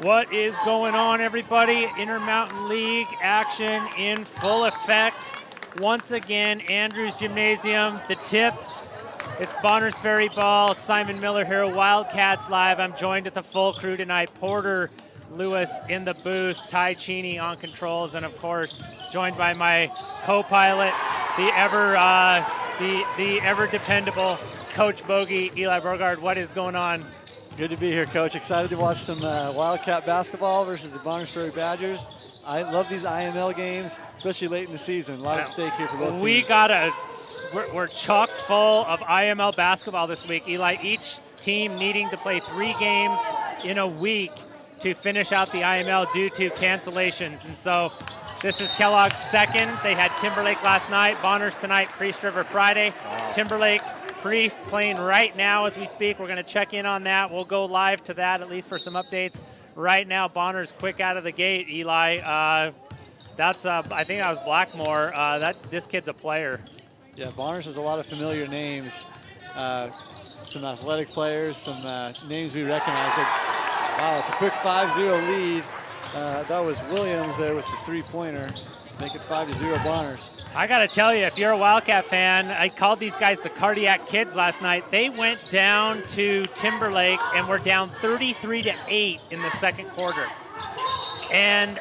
What is going on, everybody? Intermountain League action in full effect. Once again, Andrews Gymnasium, the tip. It's Bonner's Ferry ball. It's Simon Miller here, Wildcats Live. I'm joined at the full crew tonight. Porter Lewis in the booth, Ty Cheney on controls, and of course, joined by my co-pilot, the ever dependable Coach Bogey, Eli Burgard. What is going on? Good to be here, Coach. Excited to watch some Wildcat basketball versus the Bonners Ferry Badgers. I love these IML games, especially late in the season. A lot at stake here for both teams. We're chock full of IML basketball this week. Eli, each team needing to play 3 games in a week to finish out the IML due to cancellations. And so this is Kellogg's second. They had Timberlake last night, Bonners tonight, Priest River Friday. Wow. Timberlake, Priest playing right now as we speak. We're going to check in on that. We'll go live to that, at least for some updates. Right now, Bonners quick out of the gate, Eli. I think that was Blackmore. This kid's a player. Yeah, Bonners has a lot of familiar names. Some athletic players, some names we recognize. Wow, it's a quick 5-0 lead. That was Williams there with the three-pointer. Make it 5-0 Bonners. I got to tell you, if you're a Wildcat fan, I called these guys the Cardiac Kids last night. They went down to Timberlake and were down 33-8 in the second quarter. And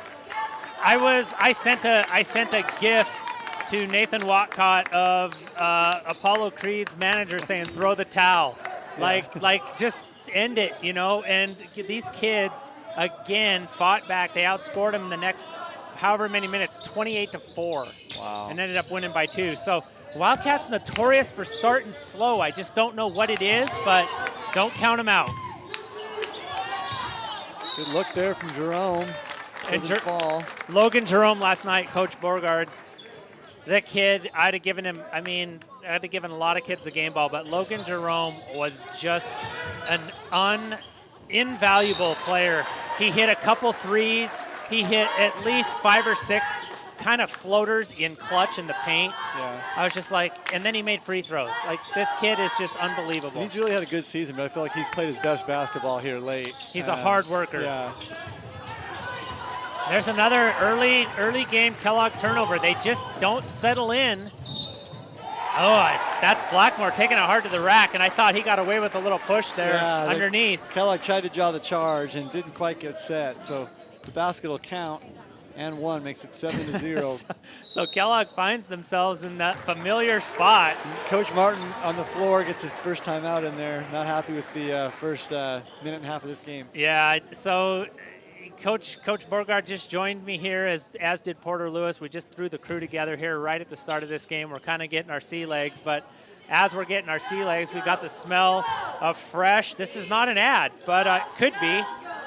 I sent a GIF to Nathan Watcott of Apollo Creed's manager saying, "Throw the towel," like just end it, you know. And these kids again fought back. They outscored them in the next however many minutes, 28-4. Wow. And ended up winning by 2. So Wildcats notorious for starting slow. I just don't know what it is, but don't count them out. Good look there from Jerome. Doesn't fall. Logan Jerome last night, Coach Borgard. That kid, I had given a lot of kids the game ball, but Logan Jerome was just an invaluable player. He hit a couple threes. He hit at least 5 or 6 kind of floaters in clutch in the paint. Yeah. I was just like, and then he made free throws. Like, this kid is just unbelievable. He's really had a good season, but I feel like he's played his best basketball here late. He's a hard worker. Yeah. There's another early game Kellogg turnover. They just don't settle in. Oh, that's Blackmore taking it hard to the rack, and I thought he got away with a little push there underneath. Kellogg tried to draw the charge and didn't quite get set, so the basket will count, and 1 makes it 7-0. So Kellogg finds themselves in that familiar spot. Coach Martin on the floor gets his first time out in there. Not happy with the first minute and a half of this game. Yeah, so Coach Borgard just joined me here, as did Porter Lewis. We just threw the crew together here right at the start of this game. We're kind of getting our sea legs, but as we're getting our sea legs, we got the smell of fresh. This is not an ad, but could be.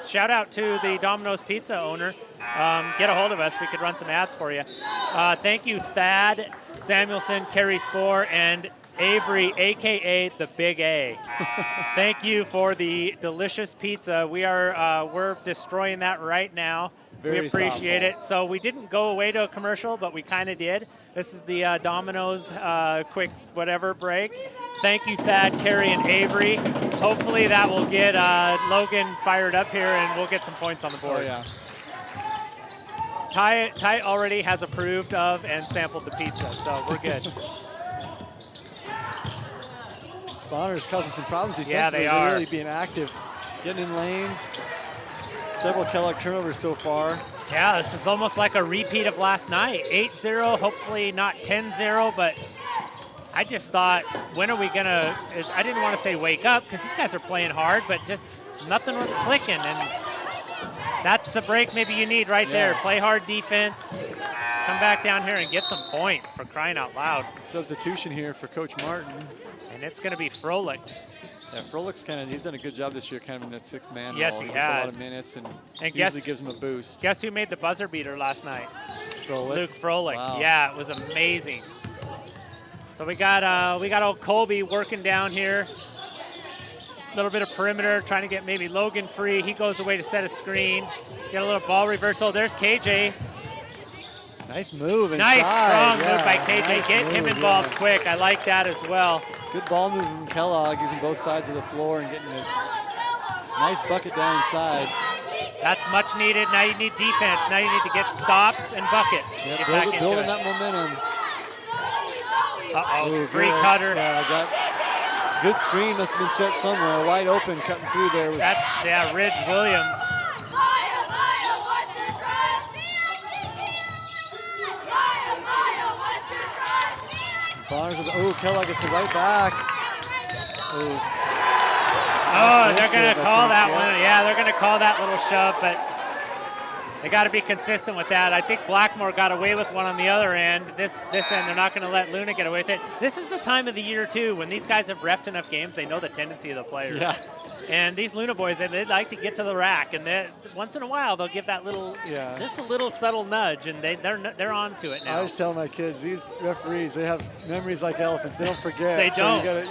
Shout out to the Domino's Pizza owner. Get a hold of us. We could run some ads for you. Thank you, Thad Samuelson, Kerry Spoor, and Avery, a.k.a. the Big A. Thank you for the delicious pizza. We're destroying that right now. Very we appreciate thoughtful. it. So we didn't go away to a commercial, but we kind of did. This is the Domino's quick whatever break. Thank you, Thad, Kerry, and Avery. Hopefully that will get Logan fired up here, and we'll get some points on the board. Oh, yeah. Ty already has approved of and sampled the pizza, so we're good. Bonners causing some problems defensively. Yeah, they are. They're really being active, getting in lanes. Several Kellogg turnovers so far. Yeah, this is almost like a repeat of last night. 8-0, hopefully not 10-0, but I just thought, when are we going to – I didn't want to say wake up because these guys are playing hard, but just nothing was clicking. And that's the break maybe you need right there. Play hard defense, come back down here and get some points, for crying out loud. Substitution here for Coach Martin. And it's going to be Froelich. Yeah, Froelich's he's done a good job this year kind of in that 6-man Yes, role. he He gets a lot has. of minutes and And usually gives him a boost. Guess who made the buzzer beater last night? Froelich? Luke Froelich. Wow. Yeah, it was amazing. So we got old Colby working down here. A little bit of perimeter, trying to get maybe Logan free. He goes away to set a screen. Get a little ball reversal. There's KJ. Nice move inside. Nice, strong yeah, move by KJ. nice Get him move, involved yeah. quick. I like that as well. Good ball move from Kellogg, using both sides of the floor and getting a nice bucket down inside. That's much needed. Now you need defense. Now you need to get stops and buckets. Yeah, Get back into building it. that momentum. Ooh, free cutter. Yeah, good screen must have been set somewhere. Wide open, cutting through there. That's, Ridge Williams. Bonners with, Kellogg gets it right back. They're going to call that one. Yeah, they're going to call that little shove, but they got to be consistent with that. I think Blackmore got away with one on the other end. This end, they're not going to let Luna get away with it. This is the time of the year, too, when these guys have reffed enough games, they know the tendency of the players. Yeah. And these Luna boys, they like to get to the rack, and once in a while they'll give that little, just a little subtle nudge, and they're on to it now. I always tell my kids, these referees, they have memories like elephants. They don't forget. They don't. So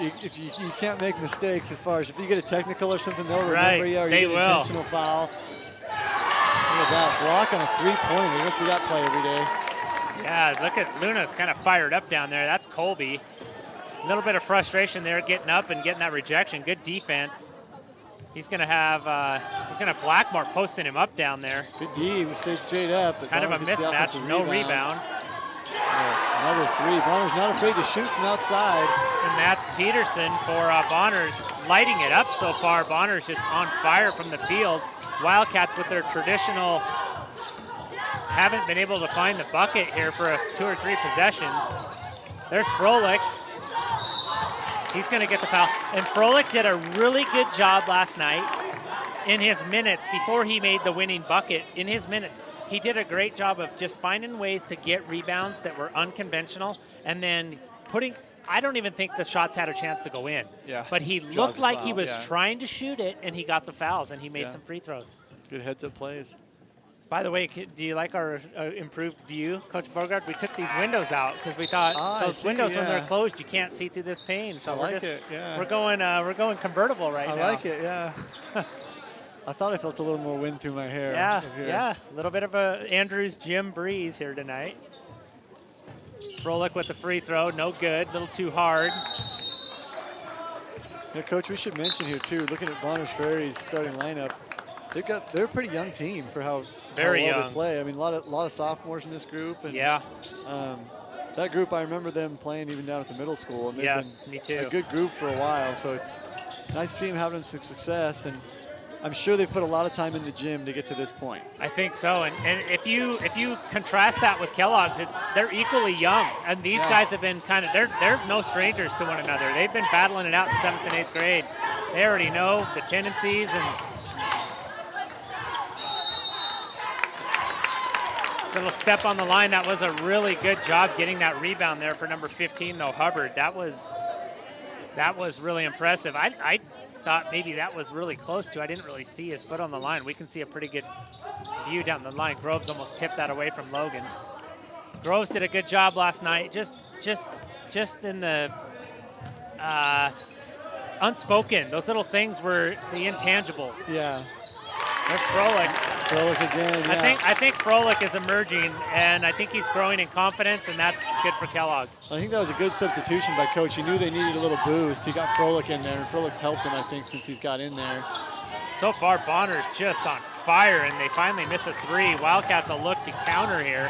you can't make mistakes as far as if you get a technical or something, they'll remember you, or you get an intentional foul. Look at that block on a three-pointer. You don't see that play every day. Yeah, look at Luna's kind of fired up down there. That's Colby. A little bit of frustration there, getting up and getting that rejection. Good defense. He's going to have Blackmore posting him up down there. Good D. We stayed straight up. But kind of a mismatch. No rebound. Another three. Bonner's not afraid to shoot from outside. And that's Peterson for Bonners lighting it up so far. Bonners just on fire from the field. Wildcats with their traditional, haven't been able to find the bucket here for 2 or 3 possessions. There's Froelich. He's going to get the foul. And Froelich did a really good job last night in his minutes before he made the winning bucket. In his minutes, he did a great job of just finding ways to get rebounds that were unconventional and then putting – I don't even think the shots had a chance to go in. Yeah. But he looked like he was trying to shoot it, and he got the fouls, and he made some free throws. Good heads-up plays. By the way, do you like our improved view, Coach Bogart? We took these windows out because we thought those windows, when they're closed, you can't see through this pane. So we're going convertible right now. I like it, yeah. I thought I felt a little more wind through my hair. Yeah. A little bit of a Andrews Gym breeze here tonight. Froelich with the free throw, no good, a little too hard. Yeah, Coach, we should mention here too, looking at Bonners Ferry's starting lineup, they're a pretty young team for how well they play. I mean, a lot of sophomores in this group. And, that group, I remember them playing even down at the middle school. And they've been me too. A good group for a while, so it's nice to see them having some success. And I'm sure they've put a lot of time in the gym to get to this point. I think so. And if you contrast that with Kellogg's, they're equally young. And these guys have been they're no strangers to one another. They've been battling it out in 7th and 8th grade. They already know the tendencies and little step on the line. That was a really good job getting that rebound there for number 15, though, Hubbard. That was really impressive. I thought maybe that was really close to. I didn't really see his foot on the line. We can see a pretty good view down the line. Groves almost tipped that away from Logan. Groves did a good job last night. Just in the unspoken. Those little things were the intangibles. Yeah. There's Froelich. Froelich again, yeah. I think Froelich is emerging, and I think he's growing in confidence, and that's good for Kellogg. I think that was a good substitution by Coach. He knew they needed a little boost. He got Froelich in there, and Froelich's helped him, I think, since he's got in there. So far, Bonner's just on fire, and they finally miss a 3. Wildcats will look to counter here.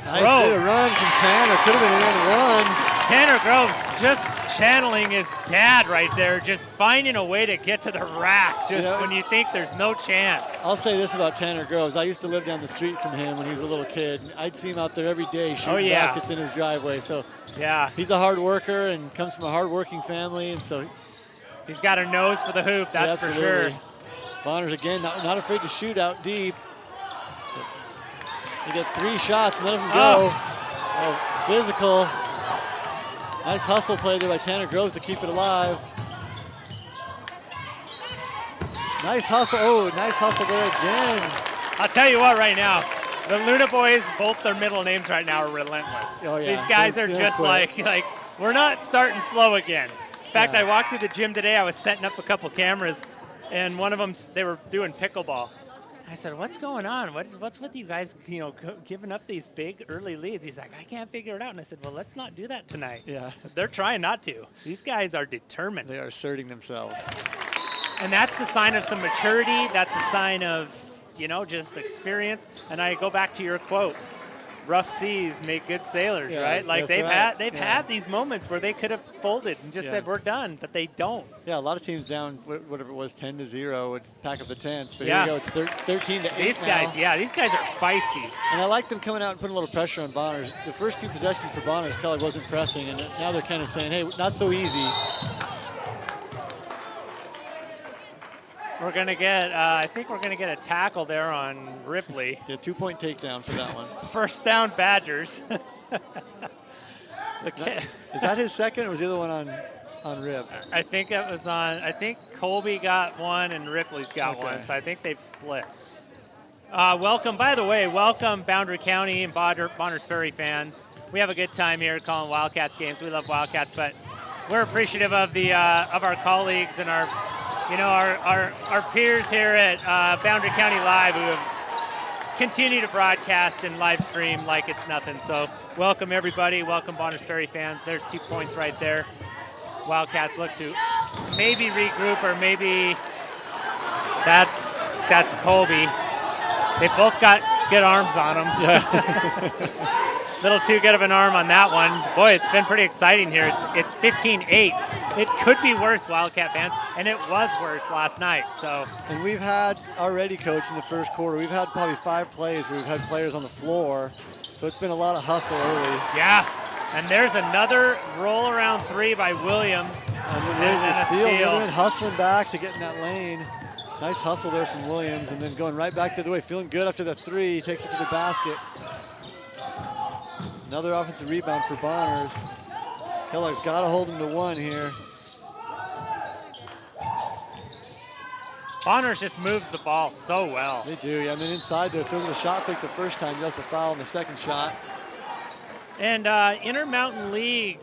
Nice bit of run from Tanner. Could have been an run. Tanner Groves just channeling his dad right there, just finding a way to get to the rack just when you think there's no chance. I'll say this about Tanner Groves. I used to live down the street from him when he was a little kid. I'd see him out there every day shooting baskets in his driveway. So he's a hard worker and comes from a hard-working family, and so he's got a nose for the hoop, that's for sure. Bonners again, not afraid to shoot out deep. He got 3 shots, none of them go. Physical. Nice hustle play there by Tanner Groves to keep it alive. Nice hustle. Nice hustle there again. I'll tell you what right now. The Luna boys, both their middle names right now are relentless. These guys are just like we're not starting slow again. In fact, I walked through the gym today. I was setting up a couple cameras, and one of them, they were doing pickleball. I said, what's going on? What's with you guys, giving up these big early leads? He's like, I can't figure it out. And I said, well, let's not do that tonight. Yeah. They're trying not to. These guys are determined. They are asserting themselves. And that's the sign of some maturity. That's a sign of just experience. And I go back to your quote, rough seas make good sailors, Yeah, right? Like they've right. had these moments where they could have folded and just said, we're done, but they don't. Yeah, a lot of teams down, whatever it was, 10-0 would pack up the tents. But Yeah. here we go, it's 13-8 These now. guys, these guys are feisty. And I like them coming out and putting a little pressure on Bonners. The first few possessions for Bonners, Kellogg wasn't pressing, and now they're kind of saying, hey, not so easy. We're going to get, I think we're going to get a tackle there on Ripley. Yeah, 2-point takedown for that one. First down, Badgers. Is that his second, or was the other one on Rib? I think it was on, I think Colby got one and Ripley's got Okay. one, so I think they've split. Welcome, by the way, welcome Boundary County and Bonners Ferry fans. We have a good time here calling Wildcats games. We love Wildcats, but we're appreciative of our colleagues and our peers here at Boundary County Live who have continued to broadcast and live stream like it's nothing. So welcome everybody, welcome Bonners Ferry fans. There's 2 points right there. Wildcats look to maybe regroup, or maybe that's Colby. They both got good arms on them. Yeah. Little too good of an arm on that one. Boy, it's been pretty exciting here. It's 15-8. It could be worse, Wildcat fans, and it was worse last night. So. And we've had already, Coach, in the first quarter, we've had probably 5 plays where we've had players on the floor. So it's been a lot of hustle early. Yeah. And there's another roll around 3 by Williams. And then there's a steal. The other end hustling back to get in that lane. Nice hustle there from Williams, and then going right back the other way. Feeling good after the 3. He takes it to the basket. Another offensive rebound for Bonners. Kellogg's got to hold him to 1 here. Bonners just moves the ball so well. They do, yeah. And then inside there, throws a shot fake the first time. He does a foul in the second shot. And Intermountain League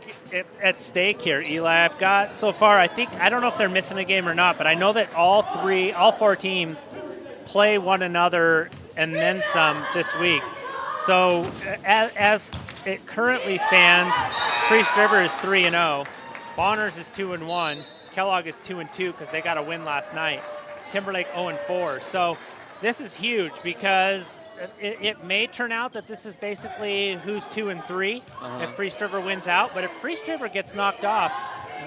at stake here, Eli. I've got so far, I don't know if they're missing a game or not, but I know that all 4 teams play one another and then some this week. So as it currently stands, Priest River is 3-0, Bonners is 2-1, Kellogg is 2-2 because they got a win last night, Timberlake 0-4. So this is huge because it may turn out that this is basically who's 2 and 3 if Priest River wins out. But if Priest River gets knocked off,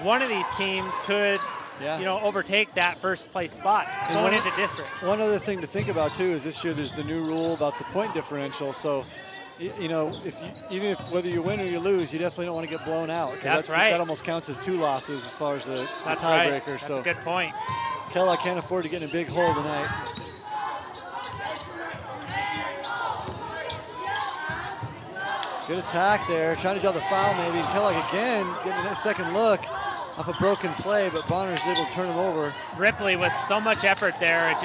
one of these teams could, overtake that first place spot going into districts. One other thing to think about too is this year there's the new rule about the point differential. So, whether you win or you lose, you definitely don't want to get blown out. That's right. That almost counts as 2 losses as far as the tiebreaker. Right. That's a good point. Kellogg can't afford to get in a big hole tonight. Good attack there, trying to draw the foul maybe. And Kellogg again getting a second look off a broken play, but Bonners is able to turn him over. Ripley with so much effort there,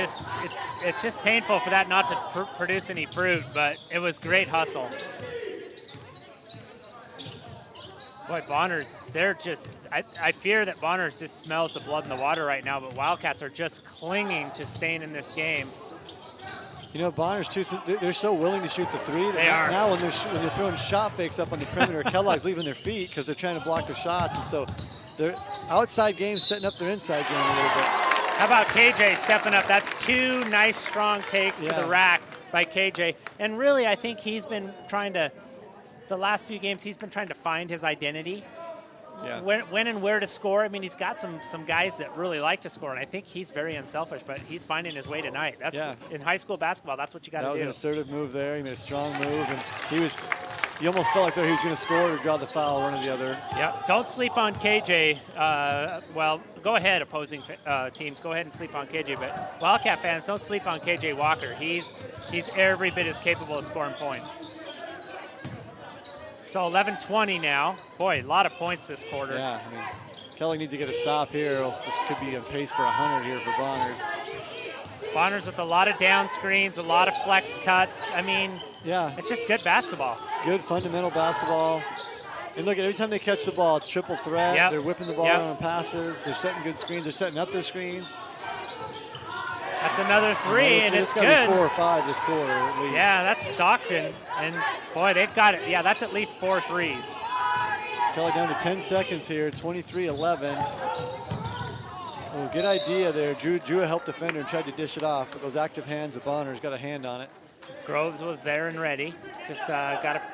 it's just painful for that not to produce any fruit, but it was great hustle. Boy, Bonners, they're just, I fear that Bonners just smells the blood in the water right now, but Wildcats are just clinging to staying in this game. Bonners, too, they're so willing to shoot the 3. They are. Now when they're throwing shot fakes up on the perimeter, Kellogg's leaving their feet because they're trying to block their shots. And so their outside game setting up their inside game a little bit. How about KJ stepping up? That's 2 nice, strong takes to the rack by KJ. And really, I think he's been trying to, the last few games, he's been trying to find his identity. Yeah. When and where to score. I mean, he's got some guys that really like to score, and I think he's very unselfish, but he's finding his way tonight. That's in high school basketball, that's what you got to do. That was an assertive move there. He made a strong move, and he almost felt like he was going to score or draw the foul, one or the other. Yeah, don't sleep on KJ. Go ahead, opposing teams. Go ahead and sleep on KJ, but Wildcat fans, don't sleep on KJ Walker. He's every bit as capable of scoring points. So 11-20 now. Boy, a lot of points this quarter. Yeah, Kellogg needs to get a stop here, else this could be a pace for 100 here for Bonners. Bonners with a lot of down screens, a lot of flex cuts. I mean, it's just good basketball. Good fundamental basketball. And look, every time they catch the ball, it's triple threat. Yep. They're whipping the ball around on passes. They're setting good screens. They're setting up their screens. That's another 3, and it's good. It's got to be 4 or 5 this quarter at least. Yeah, that's Stockton. And, boy, they've got it. Yeah, that's at least 4 threes. Kellogg down to 10 seconds here, 23-11. Well, good idea there. Drew a help defender and tried to dish it off, but those active hands of Bonner's got a hand on it. Groves was there and ready. Just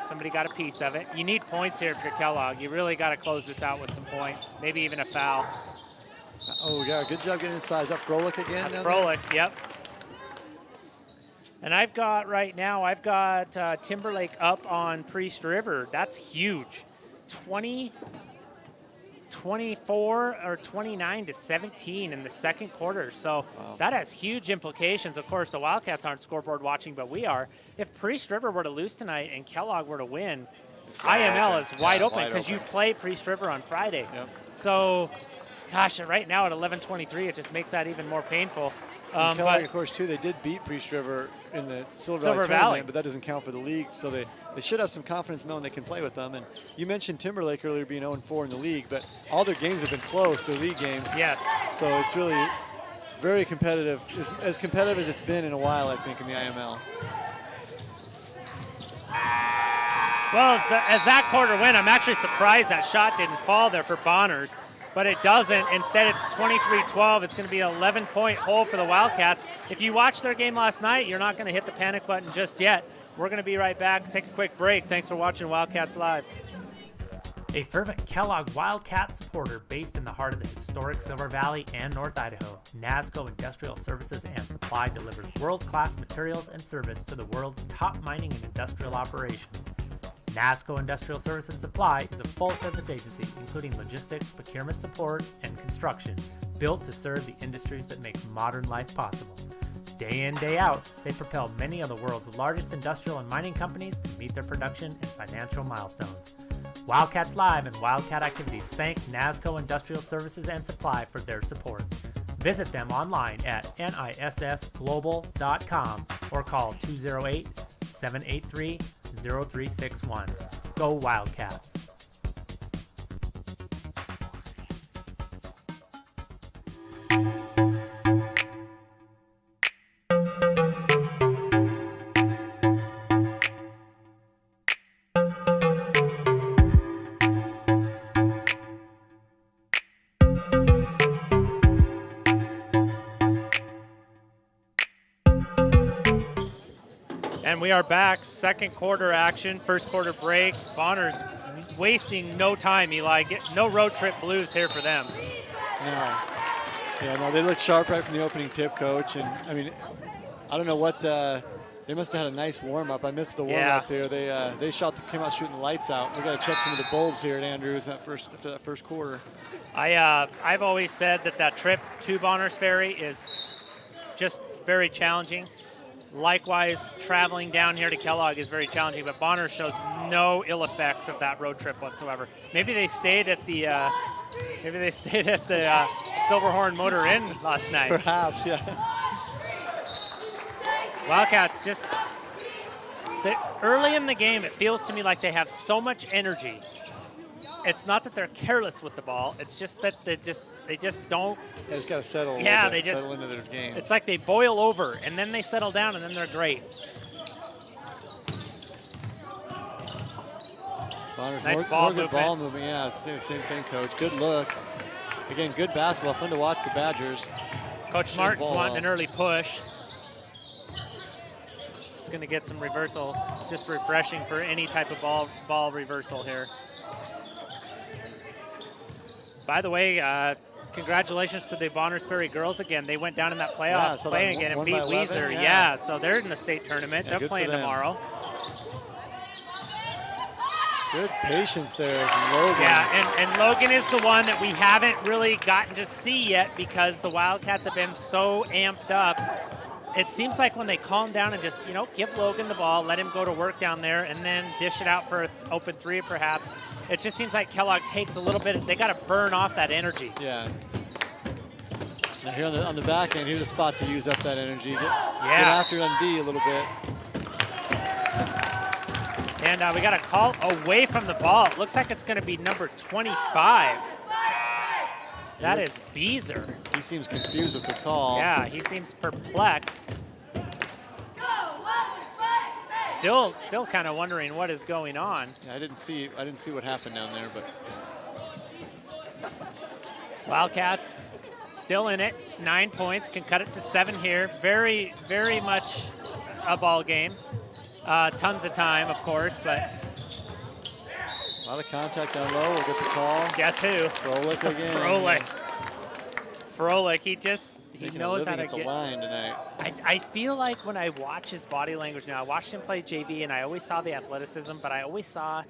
somebody got a piece of it. You need points here if you're Kellogg. You really got to close this out with some points, maybe even a foul. Oh, yeah, good job getting inside. Is that Froelich again? That's Froelich, yep. And I've got Timberlake up on Priest River. That's huge. 24 or 29 to 17 in the second quarter. So that has huge implications. Of course, the Wildcats aren't scoreboard watching, but we are. If Priest River were to lose tonight and Kellogg were to win, IML is wide open because you play Priest River on Friday. Yep. So, gosh, right now at 11:23, it just makes that even more painful. Kellogg, of course, too, they did beat Priest River in the Silver Valley tournament, but that doesn't count for the league. So they should have some confidence knowing they can play with them. And you mentioned Timberlake earlier being 0-4 in the league, but all their games have been close, their league games. Yes. So it's really very competitive, as competitive as it's been in a while, I think, in the IML. Well, as that quarter went, I'm actually surprised that shot didn't fall there for Bonners, but it doesn't. Instead, it's 23-12. It's going to be an 11-point hole for the Wildcats. If you watched their game last night, you're not going to hit the panic button just yet. We're going to be right back. Take a quick break. Thanks for watching Wildcats Live. A fervent Kellogg Wildcat supporter based in the heart of the historic Silver Valley and North Idaho, NASCO Industrial Services and Supply delivers world-class materials and service to the world's top mining and industrial operations. NASCO Industrial Service and Supply is a full-service agency including logistics, procurement support, and construction, built to serve the industries that make modern life possible. Day in, day out, they propel many of the world's largest industrial and mining companies to meet their production and financial milestones. Wildcats Live and Wildcat Activities thank NASCO Industrial Services and Supply for their support. Visit them online at nissglobal.com or call 208-783-0361. Go Wildcats! And we are back, second quarter action, first quarter break. Bonner's wasting no time, Eli. No road trip blues here for them. No. Yeah, no, they looked sharp right from the opening tip, Coach. And, I mean, I don't know what they must have had a nice warm-up. I missed the warm-up here. They came out shooting the lights out. We got to check some of the bulbs here at Andrews after that first quarter. I've always said that trip to Bonner's Ferry is just very challenging. Likewise, traveling down here to Kellogg is very challenging, but Bonner shows no ill effects of that road trip whatsoever. Maybe they stayed at the Silverhorn Motor Inn last night. Perhaps, yeah. Wildcats early in the game, it feels to me like they have so much energy. It's not that they're careless with the ball. It's just that they just don't. They just got to settle. Yeah, they settle into their game. It's like they boil over and then they settle down and then they're great. Nice ball movement. Good ball movement. Yeah, same thing, Coach. Good look. Again, good basketball. Fun to watch the Badgers. Coach Martin's wanting an early push. It's going to get some reversal. It's just refreshing for any type of ball reversal here. By the way, congratulations to the Bonners Ferry girls again. They went down in that playoff play again and beat Weiser. Yeah, so they're in the state tournament. Yeah, they're playing tomorrow. Good patience there from Logan. Yeah, and Logan is the one that we haven't really gotten to see yet because the Wildcats have been so amped up. It seems like when they calm down and just, give Logan the ball, let him go to work down there, and then dish it out for an open three perhaps, it just seems like Kellogg takes a little bit. They got to burn off that energy. Yeah. Now here on the back end, here's a spot to use up that energy. Get after it on D a little bit. And we got a call away from the ball. It looks like it's going to be number 25. That is Beezer. He seems confused with the call. Yeah, he seems perplexed. Still kind of wondering what is going on. Yeah, I didn't see what happened down there, but Wildcats still in it. 9 points, can cut it to 7 here. Very, very much a ball game. Tons of time, of course, but. A lot of contact down low. We'll get the call. Guess who? Froelich again. Froelich, he knows how to get the get. Line tonight. I feel like when I watch his body language now, I watched him play JV, and I always saw the athleticism, but I always saw,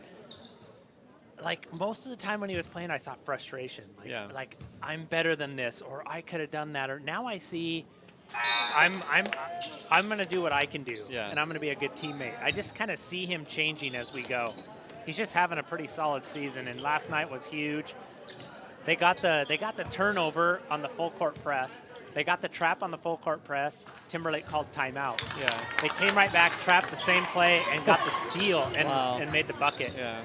like, most of the time when he was playing, I saw frustration. Like I'm better than this, or I could have done that, or now I see I'm going to do what I can do, and I'm going to be a good teammate. I just kind of see him changing as we go. He's just having a pretty solid season, and last night was huge. They got the turnover on the full court press. They got the trap on the full court press. Timberlake called timeout. Yeah. They came right back, trapped the same play, and got the steal and made the bucket. Yeah.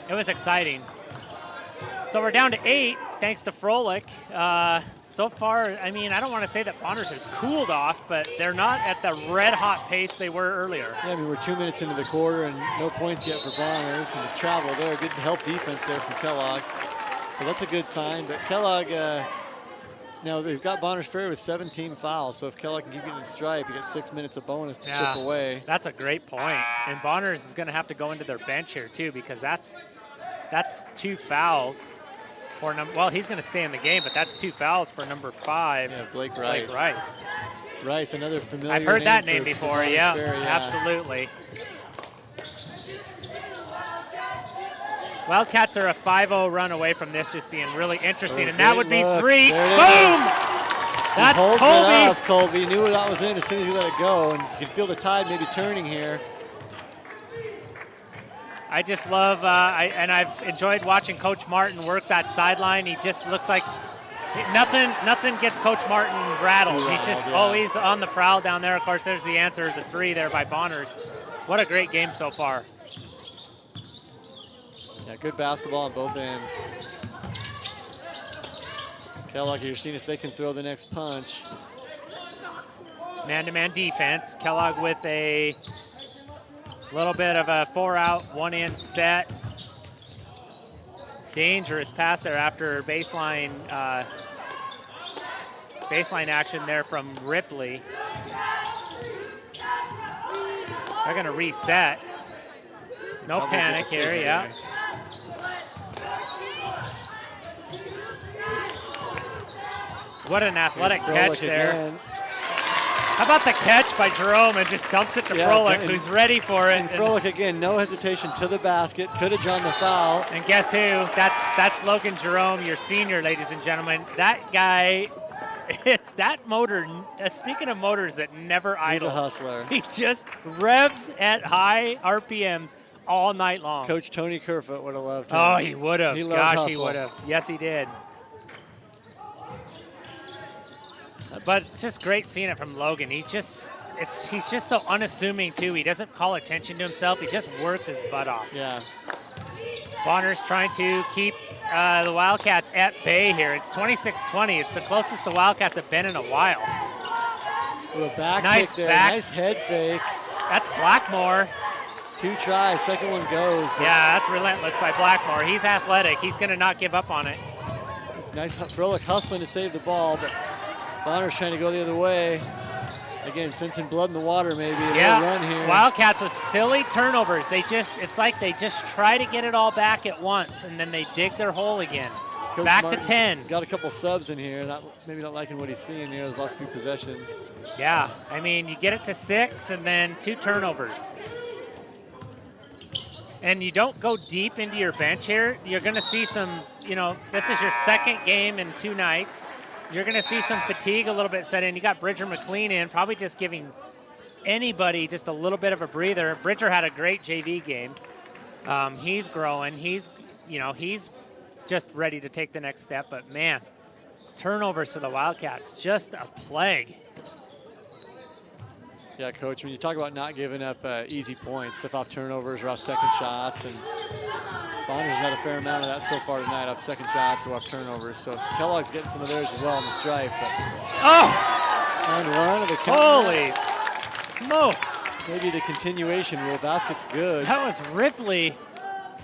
It was exciting. So we're down to 8 thanks to Froelich. So far, I mean, I don't want to say that Bonners has cooled off, but they're not at the red-hot pace they were earlier. Yeah, I mean, we're 2 minutes into the quarter and no points yet for Bonners. And the travel there, good help defense there from Kellogg. So that's a good sign. But Kellogg, now they've got Bonners Ferry with 17 fouls. So if Kellogg can keep getting in stripe, you get 6 minutes of bonus to chip away. That's a great point. And Bonners is going to have to go into their bench here, too, because that's 2 fouls. Well, he's going to stay in the game, but that's 2 fouls for number 5. Yeah, Blake Rice. Rice, another familiar I've heard that name for before, Ferry, absolutely. Wildcats are a 5-0 run away from this just being really interesting, and that would be 3. Boom! That's Colby. It up, Colby knew that was in as soon as he let it go, and you can feel the tide maybe turning here. I just love, and I've enjoyed watching Coach Martin work that sideline. He just looks like nothing gets Coach Martin rattled. He's just always on the prowl down there. Of course, there's the answer, the 3 there by Bonners. What a great game so far. Yeah, good basketball on both ends. Kellogg, you're seeing if they can throw the next punch. Man-to-man defense. Kellogg with a little bit of a 4-out, 1-in set. Dangerous pass there after baseline action there from Ripley. They're going to reset. No panic here, yeah. What an athletic catch there. Again. How about the catch by Jerome and just dumps it to Froelich, who's ready for it. And Froelich again, no hesitation to the basket, could have drawn the foul. And guess who? That's Logan Jerome, your senior, ladies and gentlemen. That guy, that motor, speaking of motors that never idle. He's a hustler. He just revs at high RPMs all night long. Coach Tony Kerfoot would have loved him. Oh, he would have. He loved Gosh, hustle. he would have. Yes, he did. But it's just great seeing it from Logan. He's just so unassuming too. He doesn't call attention to himself. He just works his butt off. Yeah. Bonner's trying to keep the Wildcats at bay here. It's 26-20. It's the closest the Wildcats have been in a while. With a back Nice kick there. back. Nice head fake. That's Blackmore. 2 tries. Second one goes. Yeah, that's relentless by Blackmore. He's athletic. He's going to not give up on it. Nice Froelich hustling to save the ball, but Bonner's trying to go the other way. Again, sensing blood in the water maybe. A little run here. Wildcats with silly turnovers. It's like they just try to get it all back at once, and then they dig their hole again. Coach back Martin's to 10. Got a couple subs in here. Maybe not liking what he's seeing here. Those last few possessions. Yeah, I mean, you get it to 6 and then 2 turnovers. And you don't go deep into your bench here. You're going to see some, this is your second game in 2 nights. You're going to see some fatigue a little bit set in. You got Bridger McLean in, probably just giving anybody just a little bit of a breather. Bridger had a great JV game. He's growing. He's just ready to take the next step. But, man, turnovers for the Wildcats, just a plague. Yeah, Coach, when you talk about not giving up easy points, stuff off turnovers or off second shots, and Bonner's had a fair amount of that so far tonight, off second shots or off turnovers. So Kellogg's getting some of theirs as well on the stripe. But and one of the holy smokes! Maybe the continuation rule. Basket's good. That was Ripley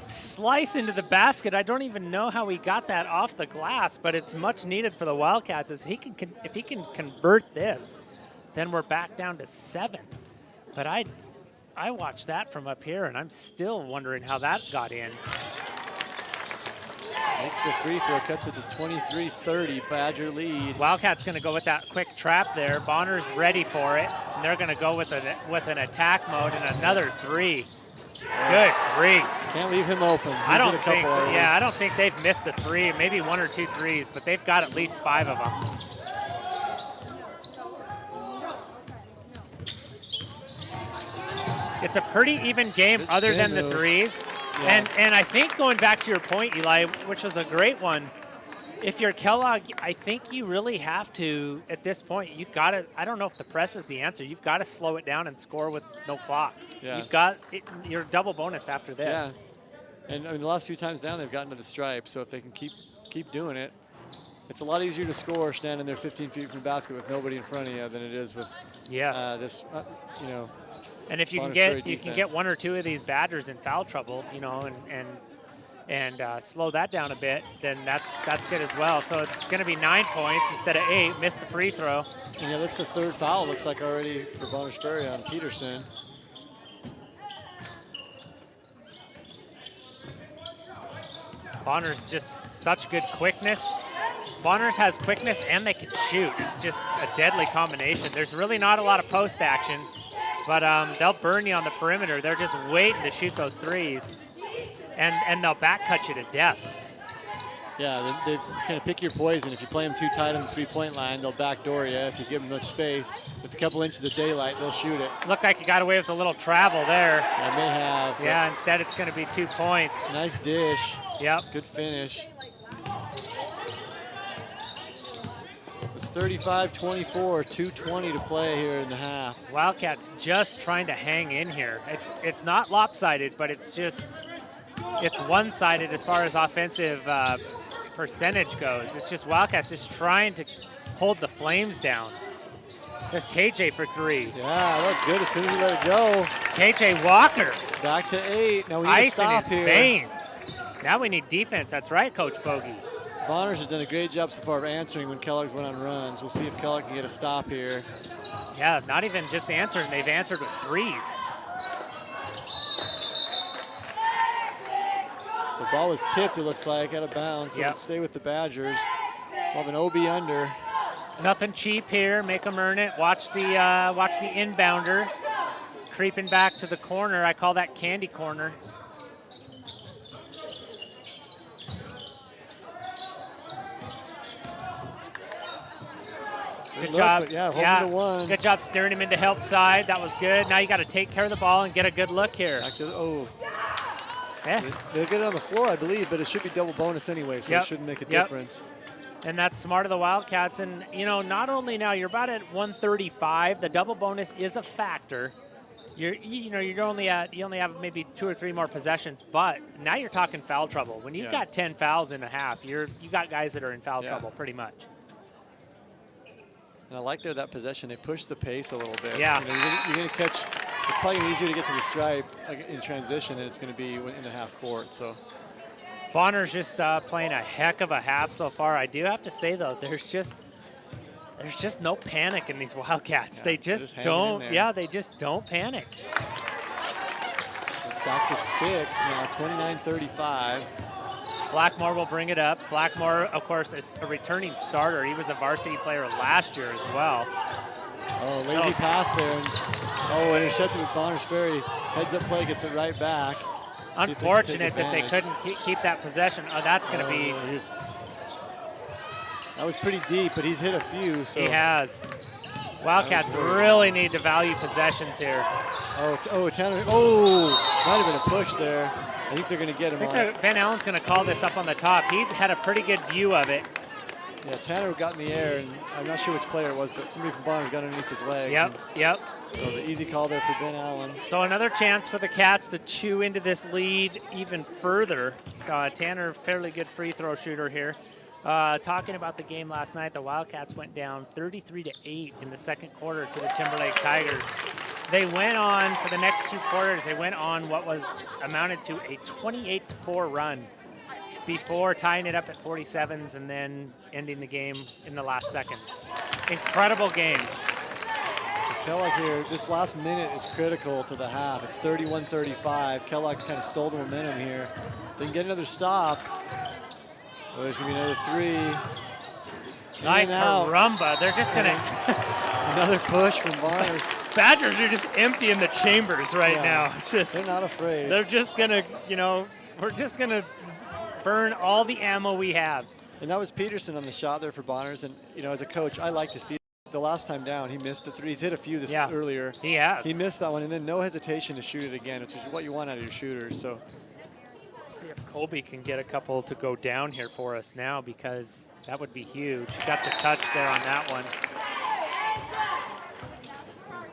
slice into the basket. I don't even know how he got that off the glass, but it's much needed for the Wildcats. If he can convert this, then we're back down to 7. But I watched that from up here, and I'm still wondering how that got in. Makes the free throw, cuts it to 23-30, Badger lead. Wildcats going to go with that quick trap there. Bonner's ready for it, and they're going to go with an attack mode and another 3. Good grief. Can't leave him open. I don't think they've missed a 3, maybe 1 or 2 threes, but they've got at least 5 of them. It's a pretty even game other than the threes. Yeah. And I think going back to your point, Eli, which was a great one, if you're Kellogg, I think you really have to, at this point, you've got to, I don't know if the press is the answer, you've got to slow it down and score with no clock. Yeah. You've got your double bonus after this. Yeah. And I mean, the last few times down, they've gotten to the stripe, so if they can keep doing it, it's a lot easier to score standing there 15 feet from the basket with nobody in front of you than it is with this, you know. And if you can get 1 or 2 of these Badgers in foul trouble, you know, and slow that down a bit, then that's good as well. So it's going to be 9 points instead of 8. Missed the free throw. And yeah, that's the 3rd foul. Looks like already for Ferry on Peterson. Bonner's just such good quickness. Bonner's has quickness and they can shoot. It's just a deadly combination. There's really not a lot of post action, but they'll burn you on the perimeter. They're just waiting to shoot those threes, and they'll back cut you to death. Yeah, they kind of pick your poison. If you play them too tight on the three-point line, they'll backdoor you. If you give them much space, with a couple inches of daylight, they'll shoot it. Looked like you got away with a little travel there. And they have. Yeah, instead it's going to be 2 points. Nice dish. Yep. Good finish. It's 35-24, 2:20 to play here in the half. Wildcats just trying to hang in here. It's not lopsided, but it's one-sided as far as offensive percentage goes. It's just Wildcats just trying to hold the Flames down. There's KJ for 3. Yeah, looked good as soon as you let it go. KJ Walker. Back to 8. Now we need ice to stop in his here. veins. Now we need defense. That's right, Coach Bogey. Bonners has done a great job so far of answering when Kellogg's went on runs. We'll see if Kellogg can get a stop here. Yeah, not even just answering. They've answered with threes. So the ball was tipped, it looks like, out of bounds. So let's stay with the Badgers. We'll have an OB under. Nothing cheap here. Make them earn it. Watch the inbounder creeping back to the corner. I call that candy corner. Good job. Holding to 1. Good job steering him into help side. That was good. Now you got to take care of the ball and get a good look here. Yeah. They'll get it on the floor, I believe, but it should be double bonus anyway, so it shouldn't make a difference. And that's smart of the Wildcats. And, you know, not only now, you're about at 135. The double bonus is a factor. You only have maybe 2 or 3 more possessions, but now you're talking foul trouble. When you've got 10 fouls in a half, you got guys that are in foul trouble pretty much. And I like that possession. They push the pace a little bit. Yeah. You're going to catch. It's probably easier to get to the stripe in transition than it's going to be in the half court. So Bonner's just playing a heck of a half so far. I do have to say though, there's just no panic in these Wildcats. They just don't. Yeah, they just don't panic. Back to 6 now, 29-35. Blackmore will bring it up. Blackmore, of course, is a returning starter. He was a varsity player last year as well. Oh, lazy pass there. And intercepted with Bonners Ferry. Heads up play, gets it right back. Unfortunate that they couldn't keep that possession. Oh, that's going to be. That was pretty deep, but he's hit a few. So. He has. Wildcats really need to value possessions here. Tanner. Might have been a push there. I think they're going to get him on. Ben Allen's going to call this up on the top. He had a pretty good view of it. Yeah, Tanner got in the air, and I'm not sure which player it was, but somebody from Bonner got underneath his legs. Yep. So the easy call there for Ben Allen. So another chance for the Cats to chew into this lead even further. Tanner, fairly good free throw shooter here. Talking about the game last night, the Wildcats went down 33-8 in the second quarter to the Timberlake Tigers. They went on, for the next 2 quarters, they went on what was amounted to a 28-4 run before tying it up at 47s and then ending the game in the last seconds. Incredible game. Kellogg here, this last minute is critical to the half. It's 31-35. Kellogg kind of stole the momentum here. If they can get another stop, well, there's going to be another 3. Like caramba, they're just going to... Another push from Barnes. Badgers are just emptying the chambers right now. It's just, they're not afraid. They're just going to, we're just going to burn all the ammo we have. And that was Peterson on the shot there for Bonners. And, as a coach, I like to see the last time down, he missed a 3. He's hit a few earlier. He has. He missed that one, and then no hesitation to shoot it again, which is what you want out of your shooters. So, see if Colby can get a couple to go down here for us now, because that would be huge. Got the touch there on that one.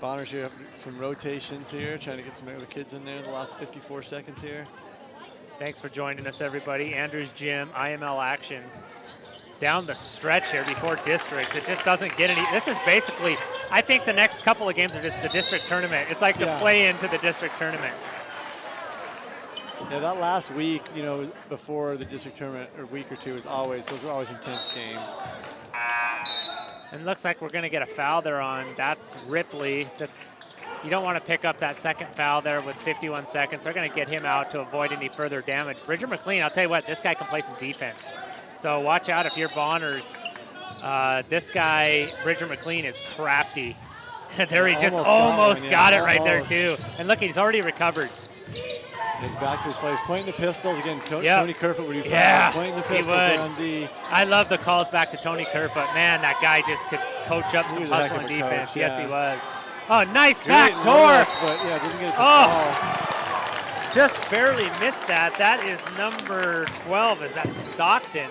Bonners here have some rotations here, trying to get some other kids in there in the last 54 seconds here. Thanks for joining us, everybody. Andrews Gym, IML action. Down the stretch here before districts. It just doesn't get any. This is basically, I think the next couple of games are just the district tournament. It's like the play into the district tournament. Yeah, that last week, before the district tournament, or week or two, those were always intense games. And looks like we're going to get a foul there on. That's Ripley. You don't want to pick up that second foul there with 51 seconds. They're going to get him out to avoid any further damage. Bridger McLean, I'll tell you what, this guy can play some defense. So watch out if you're Bonners. This guy, Bridger McLean, is crafty. There he just almost got it right there too. And look, he's already recovered. He's back to his place, pointing the pistols again. Tony Kerfoot would be pointing the pistols on D. I love the calls back to Tony Kerfoot. Man, that guy just could coach up some hustle and defense. Coach, yes, he was. Oh, nice back door. But yeah, doesn't get it to fall. Just barely missed that. That is number 12. Is that Stockton?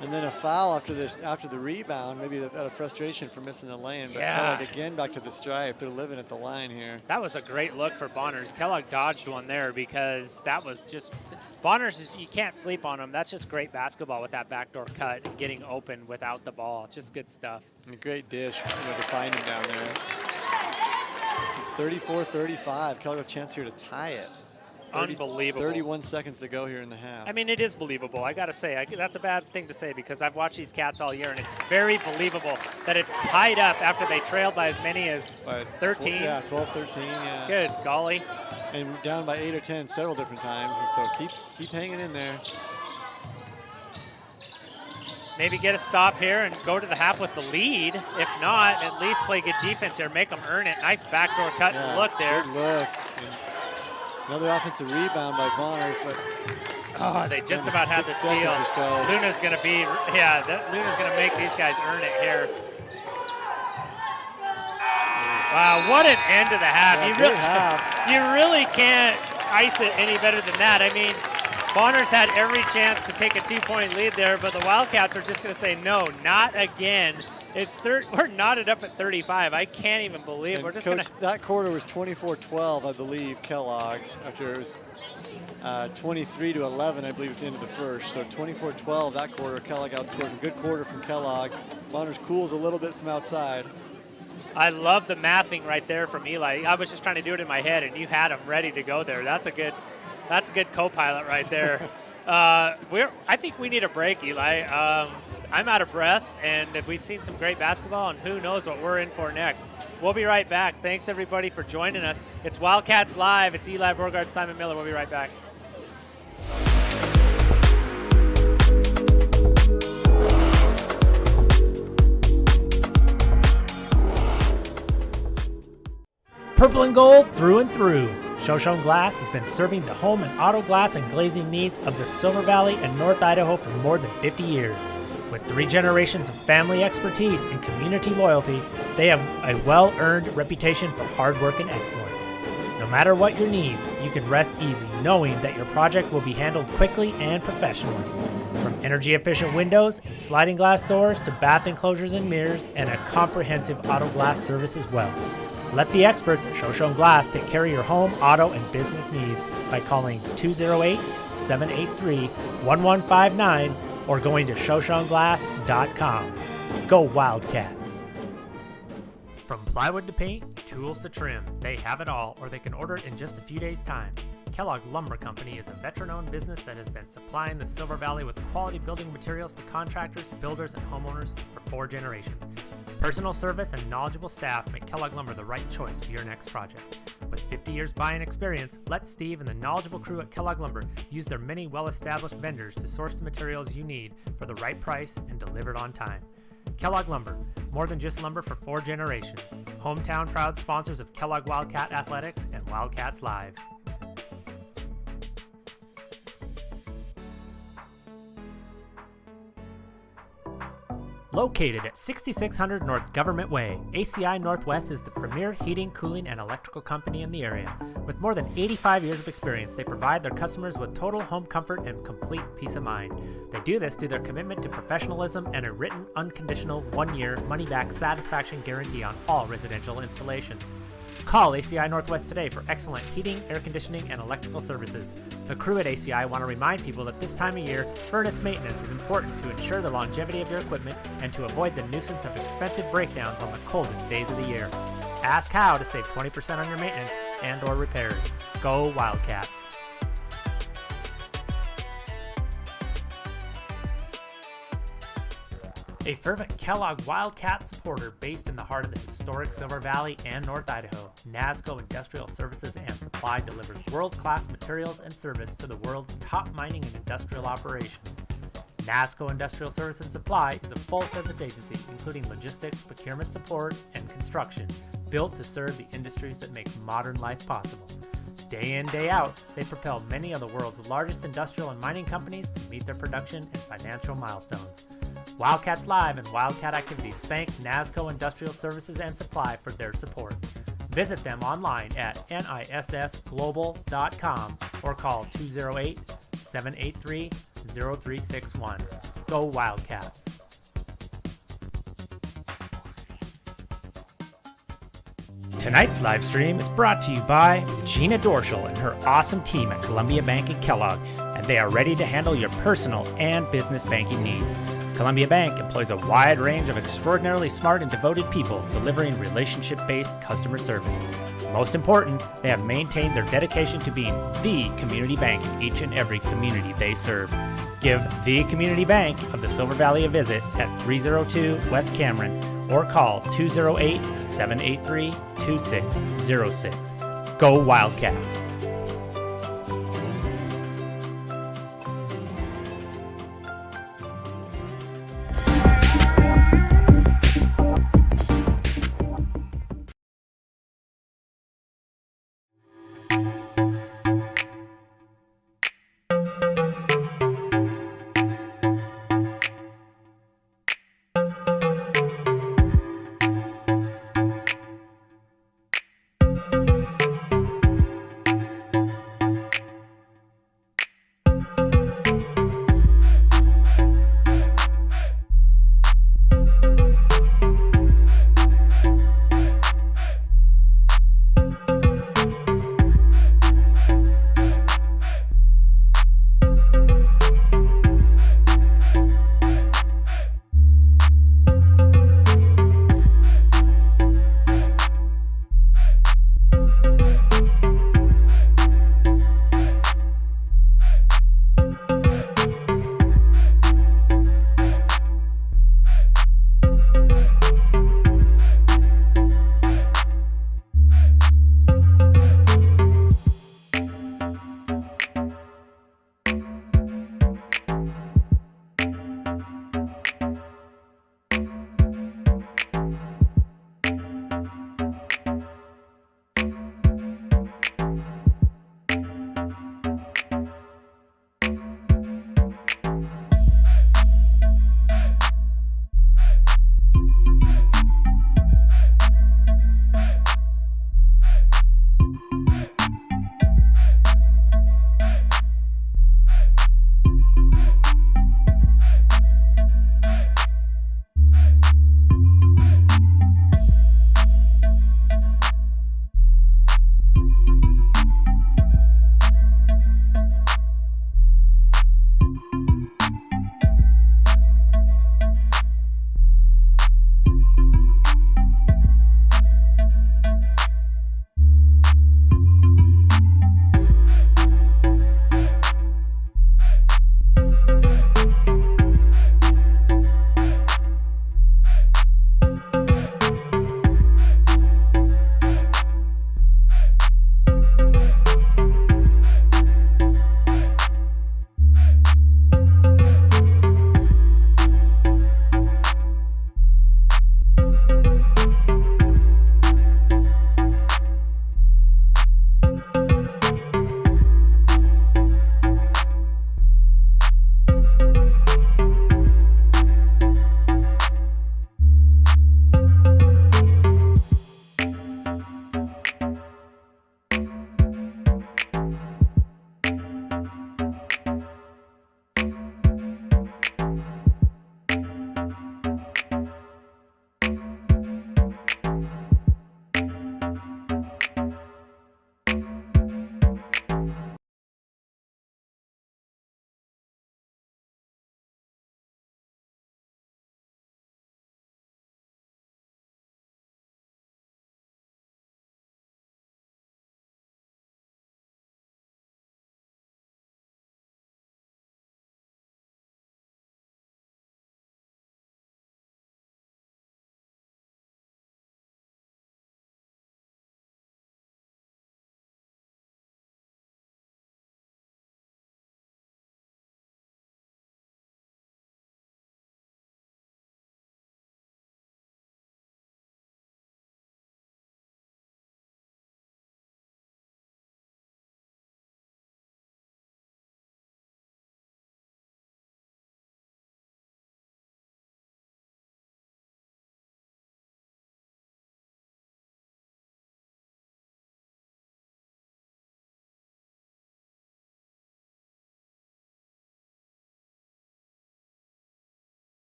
And then a foul after the rebound, maybe out of frustration for missing the lane. But Kellogg again back to the stripe. They're living at the line here. That was a great look for Bonners. Kellogg dodged one there because that was just Bonners. You can't sleep on them. That's just great basketball with that backdoor cut and getting open without the ball. Just good stuff. And a great dish, to find him down there. It's 34-35. Kellogg with a chance here to tie it. Unbelievable. 31 seconds to go here in the half. I mean, it is believable. I got to say, that's a bad thing to say because I've watched these Cats all year, and it's very believable that it's tied up after they trailed by as many as 13. 12-13, yeah. Good golly. And down by 8 or 10 several different times, and so keep hanging in there. Maybe get a stop here and go to the half with the lead. If not, at least play good defense here. Make them earn it. Nice backdoor cut and look there. Good look. Another offensive rebound by Bonners, but they just about had the steal. Luna's going to Luna's going to make these guys earn it here. Wow, what an end to the half. You really can't ice it any better than that. I mean, Bonners had every chance to take a 2-point lead there, but the Wildcats are just going to say, no, not again. We're knotted up at 35. I can't even believe we're just going to. That quarter was 24-12, I believe, Kellogg, after it was 23-11, I believe, at the end of the first. So 24-12 that quarter. Kellogg outscored. A good quarter from Kellogg. Bonners cools a little bit from outside. I love the mathing right there from Eli. I was just trying to do it in my head, and you had him ready to go there. That's a good co-pilot right there. I think we need a break, Eli. I'm out of breath, and we've seen some great basketball, and who knows what we're in for next. We'll be right back. Thanks, everybody, for joining us. It's Wildcats Live. It's Eli Borgard, Simon Miller. We'll be right back. Purple and gold through and through. Shoshone Glass has been serving the home and auto glass and glazing needs of the Silver Valley and North Idaho for more than 50 years. With 3 generations of family expertise and community loyalty, they have a well-earned reputation for hard work and excellence. No matter what your needs, you can rest easy knowing that your project will be handled quickly and professionally. From energy-efficient windows and sliding glass doors to bath enclosures and mirrors and a comprehensive auto glass service as well. Let the experts at Shoshone Glass take care of your home, auto, and business needs by calling 208-783-1159 or going to shoshoneglass.com. Go Wildcats! From plywood to paint, tools to trim. They have it all, or they can order it in just a few days' time. Kellogg Lumber Company is a veteran-owned business that has been supplying the Silver Valley with quality building materials to contractors, builders, and homeowners for 4 generations. Personal service and knowledgeable staff make Kellogg Lumber the right choice for your next project. With 50 years buying experience, let Steve and the knowledgeable crew at Kellogg Lumber use their many well-established vendors to source the materials you need for the right price and delivered on time. Kellogg Lumber, more than just lumber for 4 generations. Hometown proud sponsors of Kellogg Wildcat Athletics and Wildcats Live. Located at 6600 North Government Way, ACI Northwest is the premier heating, cooling, and electrical company in the area. With more than 85 years of experience, they provide their customers with total home comfort and complete peace of mind. They do this through their commitment to professionalism and a written, unconditional, 1-year, money-back satisfaction guarantee on all residential installations. Call ACI Northwest today for excellent heating, air conditioning, and electrical services. The crew at ACI want to remind people that this time of year, furnace maintenance is important to ensure the longevity of your equipment and to avoid the nuisance of expensive breakdowns on the coldest days of the year. Ask how to save 20% on your maintenance and or repairs. Go Wildcats! A fervent Kellogg Wildcat supporter based in the heart of the historic Silver Valley and North Idaho, NASCO Industrial Services and Supply delivers world-class materials and service to the world's top mining and industrial operations. NASCO Industrial Service and Supply is a full-service agency including logistics, procurement support, and construction, built to serve the industries that make modern life possible. Day in, day out, they propel many of the world's largest industrial and mining companies to meet their production and financial milestones. Wildcats Live and Wildcat Activities thank NASCO Industrial Services and Supply for their support. Visit them online at nissglobal.com or call 208-783-0361. Go Wildcats! Tonight's live stream is brought to you by Gina Dorschel and her awesome team at Columbia Bank and Kellogg, and they are ready to handle your personal and business banking needs. Columbia Bank employs a wide range of extraordinarily smart and devoted people delivering relationship-based customer service. Most important, they have maintained their dedication to being the community bank in each and every community they serve. Give the Community Bank of the Silver Valley a visit at 302 West Cameron or call 208-783-2606. Go Wildcats!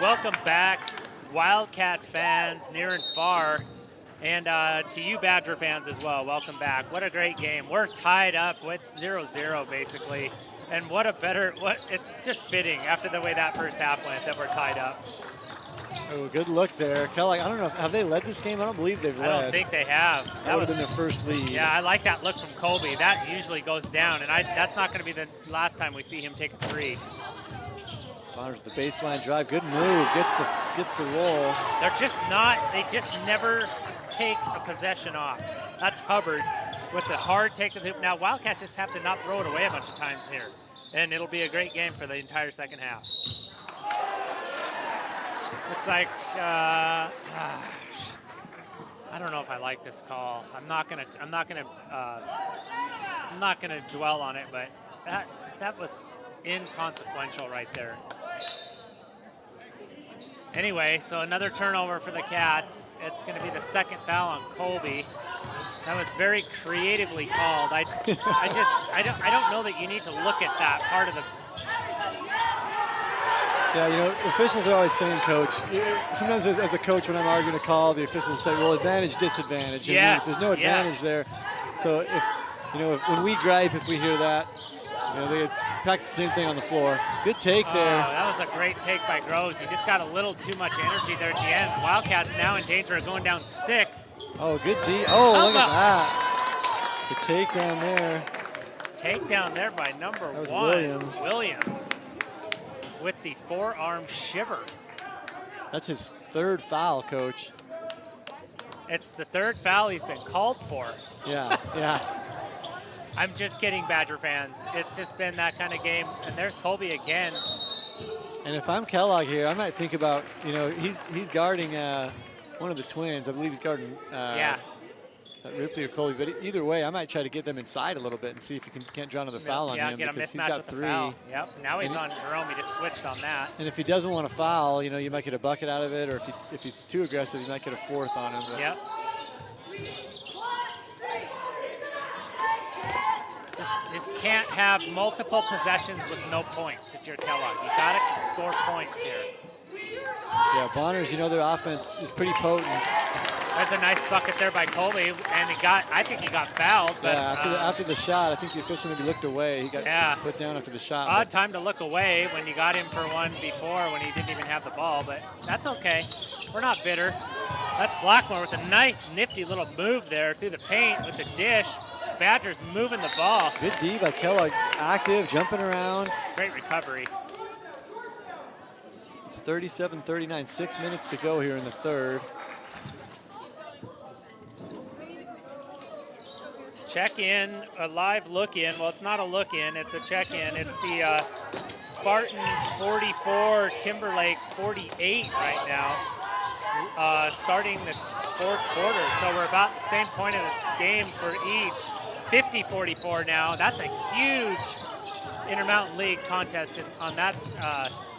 welcome back, Wildcat fans near and far, and to you Badger fans as well, welcome back. What a great game. We're tied up. It's 0-0 basically, and it's just fitting after the way that first half went that we're tied up. Oh, good look there. Kellogg, I don't know, have they led this game? I don't believe they've led. I don't think they have. That would have been their first lead. Yeah, I like that look from Colby. That usually goes down, and that's not going to be the last time we see him take a three. Bonner's the baseline drive. Good move. Gets to roll. They're just not, they just never take a possession off. That's Hubbard with the hard take to the hoop. Now, Wildcats just have to not throw it away a bunch of times here, and it'll be a great game for the entire second half. Looks like, I don't know if I like this call. I'm not gonna dwell on it, but that was inconsequential right there. Anyway, so another turnover for the Cats. It's going to be the second foul on Colby. That was very creatively called. I don't know that you need to look at that part of the. Yeah, you know, officials are always saying, Coach. Sometimes as a coach, when I'm arguing a call, the officials say, well, advantage, disadvantage. And yes, there's no advantage there. So when we gripe, if we hear that, they practice the same thing on the floor. Good take there. That was a great take by Groves. He just got a little too much energy there at the end. Wildcats now in danger of going down 6. Oh, good D. Oh, look at that. The take down there. Take down there by number 1. That was Williams with the forearm shiver. That's his third foul, Coach. It's the third foul he's been called for. Yeah. I'm just kidding, Badger fans. It's just been that kind of game. And there's Colby again. And if I'm Kellogg here, I might think about, he's guarding one of the twins. I believe he's guarding Ripley or Colby. But either way, I might try to get them inside a little bit and see if you can't draw another foul on him. Get a because mismatch he's got with 3. The foul. Yep. Now he's on Jerome. He just switched on that. And if he doesn't want to foul, you might get a bucket out of it. Or if he's too aggressive, you might get a 4th on him. But. Yep. Just can't have multiple possessions with no points if you're Kellogg. You got to score points here. Yeah, Bonner's, their offense is pretty potent. There's a nice bucket there by Colby, and I think he got fouled. But, after the shot, I think the official maybe looked away. He got put down after the shot. Odd time to look away when you got him for one before when he didn't even have the ball, but that's okay. We're not bitter. That's Blackmore with a nice, nifty little move there through the paint with the dish. Badgers moving the ball. Good D by Kellogg, active, jumping around. Great recovery. It's 37-39, 6 minutes to go here in the third. Check in, a live look in. Well, it's not a look in, it's a check in. It's the Spartans 44, Timberlake 48 right now. Starting this 4th quarter. So we're about the same point of the game for each. 50-44 now. That's a huge Intermountain League contest on that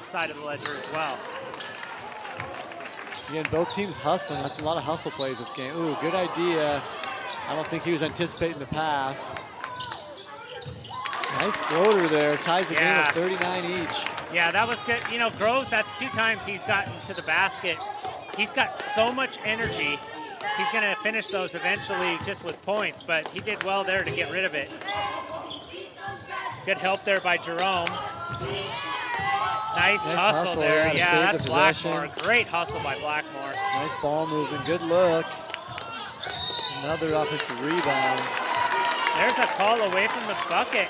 side of the ledger as well. Again, both teams hustling. That's a lot of hustle plays this game. Ooh, good idea. I don't think he was anticipating the pass. Nice floater there. Ties the game at 39 each. Yeah, that was good. Groves, that's 2 times he's gotten to the basket. He's got so much energy. He's going to finish those eventually just with points, but he did well there to get rid of it. Good help there by Jerome. Nice hustle there. Yeah, that's Blackmore. Great hustle by Blackmore. Nice ball movement. Good look. Another offensive rebound. There's a call away from the bucket.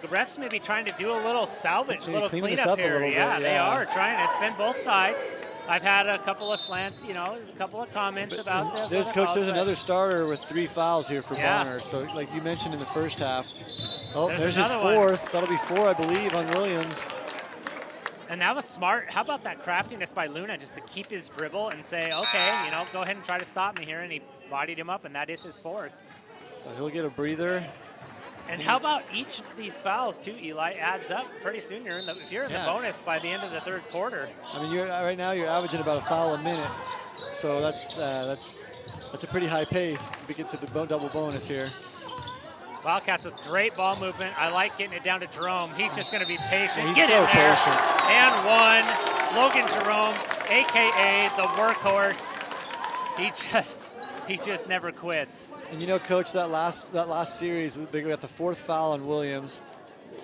The refs may be trying to do a little salvage, a little cleanup here. Yeah, they are trying. It's been both sides. I've had a couple of comments about this. There's another starter with 3 fouls here for Bonner. So, like you mentioned in the first half. Oh, there's his 4th. That'll be 4, I believe, on Williams. And that was smart. How about that craftiness by Luna just to keep his dribble and say, okay, go ahead and try to stop me here. And he bodied him up, and that is his 4th. So he'll get a breather. And how about each of these fouls, too, Eli, adds up pretty soon. If you're in the bonus by the end of the 3rd quarter. I mean, right now you're averaging about a foul a minute. So that's a pretty high pace to get to the double bonus here. Wildcats with great ball movement. I like getting it down to Jerome. He's just going to be patient. He's Get so in there. patient. And one. Logan Jerome, a.k.a. the workhorse. He just never quits. And you know, Coach, that last series, they got the 4th foul on Williams,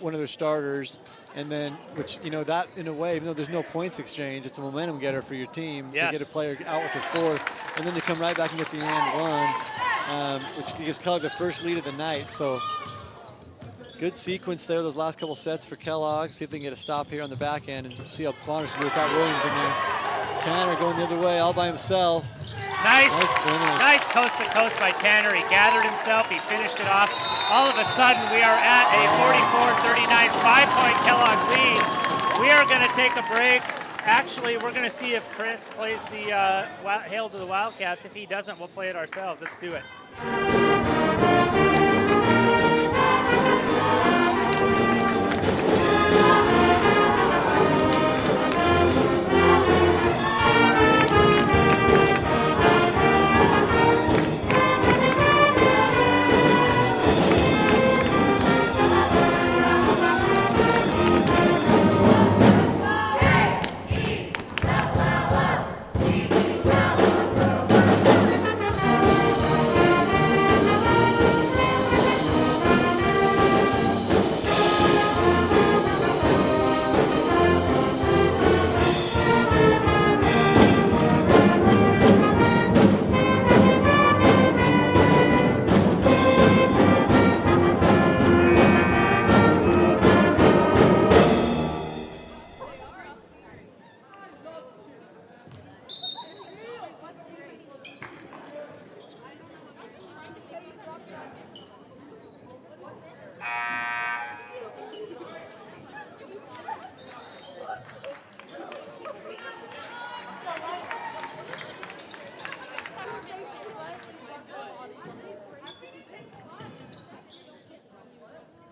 one of their starters, and then, which, you know, that in a way, even though there's no points exchange, it's a momentum getter for your team to get a player out with their 4th, and then to come right back and get the and one, which gives Kellogg the first lead of the night. So good sequence there, those last couple sets for Kellogg. See if they can get a stop here on the back end and see how Bonner's can do without Williams in there. Tanner going the other way all by himself. Nice coast to coast by Tanner. He gathered himself, he finished it off. All of a sudden, we are at a 44-39 5-point Kellogg lead. We are going to take a break. Actually, we're going to see if Chris plays the Hail to the Wildcats. If he doesn't, we'll play it ourselves. Let's do it.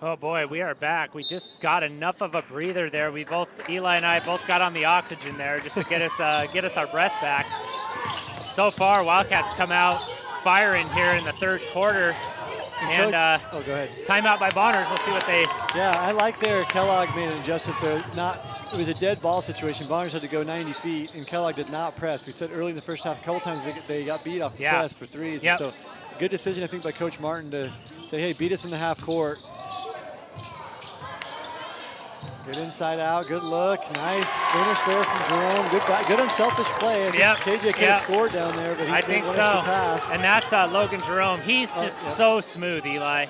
Oh boy, we are back. We just got enough of a breather there. Eli and I both got on the oxygen there just to get us our breath back. So far, Wildcats come out firing here in the 3rd quarter. And go ahead. Timeout by Bonners. We'll see what they. Yeah, I like there. Kellogg made an adjustment there. It was a dead ball situation. Bonners had to go 90 feet, and Kellogg did not press. We said early in the first half, a couple times they got beat off the press for threes. Yep. So, good decision, I think, by Coach Martin to say, hey, beat us in the half court. Good inside out, good look, nice finish there from Jerome. Good unselfish play. I think KJ could have scored down there, but he did one extra pass. And that's Logan Jerome. He's just so smooth, Eli.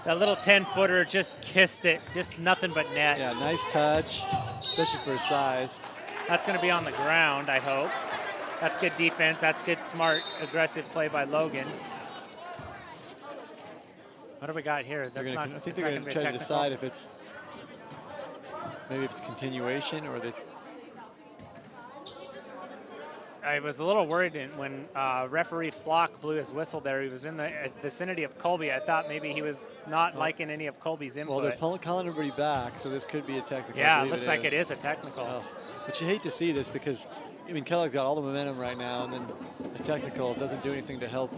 That little 10-footer just kissed it, just nothing but net. Yeah, nice touch, especially for his size. That's going to be on the ground, I hope. That's good defense. That's good, smart, aggressive play by Logan. What do we got here? I think they're going to try to decide if it's maybe if it's continuation or the. I was a little worried when referee Flock blew his whistle there. He was in the vicinity of Colby. I thought maybe he was not liking any of Colby's input. Well, they're calling everybody back, so this could be a technical. Yeah, it looks like it is a technical. Oh. But you hate to see this because, I mean, Kellogg's got all the momentum right now, and then the technical doesn't do anything to help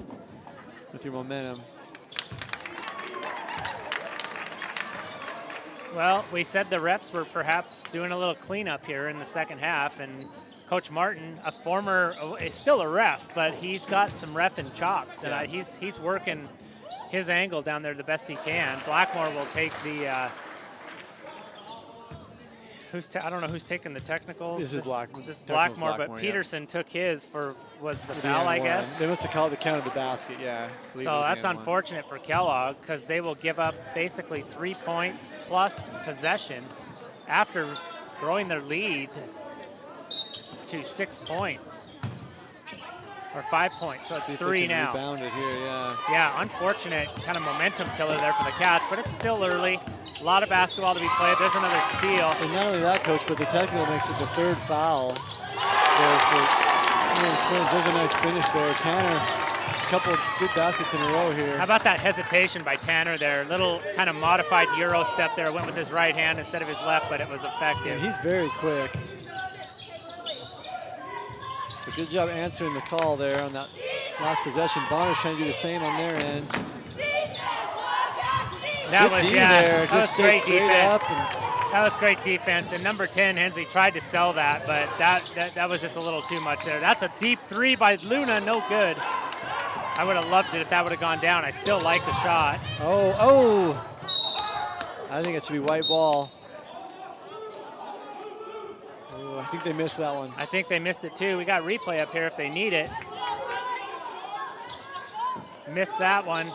with your momentum. Well, we said the refs were perhaps doing a little cleanup here in the second half, and Coach Martin, is still a ref, but he's got some reffing chops, and he's working his angle down there the best he can. Blackmore will take the. I don't know who's taking the technicals. This is Blackmore. This is Blackmore, but Peterson took his was the foul, I guess. They must have called the count of the basket, yeah. So that's unfortunate for Kellogg because they will give up basically 3 points plus possession after growing their lead to 6 points. Or 5 points, so it's 3 now. Rebounded here, yeah. Yeah, unfortunate kind of momentum killer there for the Cats, but it's still early. A lot of basketball to be played. There's another steal. And not only that, Coach, but the technical makes it the 3rd foul there for the Twins. There's a nice finish there. Tanner, a couple of good baskets in a row here. How about that hesitation by Tanner there? Little kind of modified Euro step there. Went with his right hand instead of his left, but it was effective. And he's very quick. So good job answering the call there on that last possession. Bonner's trying to do the same on their end. That Good was, D yeah, there. that Just was stayed great straight defense. up. That was great defense. And number 10, Hensley, tried to sell that, but that was just a little too much there. That's a deep three by Luna, no good. I would have loved it if that would have gone down. I still like the shot. Oh. I think it should be white ball. Oh, I think they missed that one. I think they missed it too. We got replay up here if they need it. Missed that one.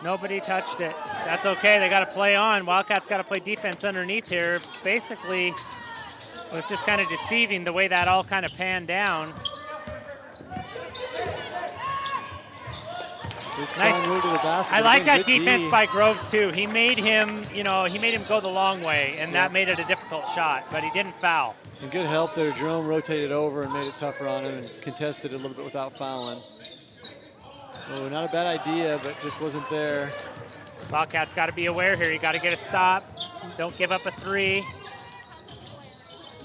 Nobody touched it. That's okay. They got to play on. Wildcats got to play defense underneath here. Basically, it was just kind of deceiving the way that all kind of panned down. Nice move to the basket. I like that defense D. by Groves too. He made him, he made him go the long way, and that made it a difficult shot. But he didn't foul. And good help there. Jerome rotated over and made it tougher on him and contested it a little bit without fouling. Oh, not a bad idea, but just wasn't there. Wildcats got to be aware here. You got to get a stop. Don't give up a three.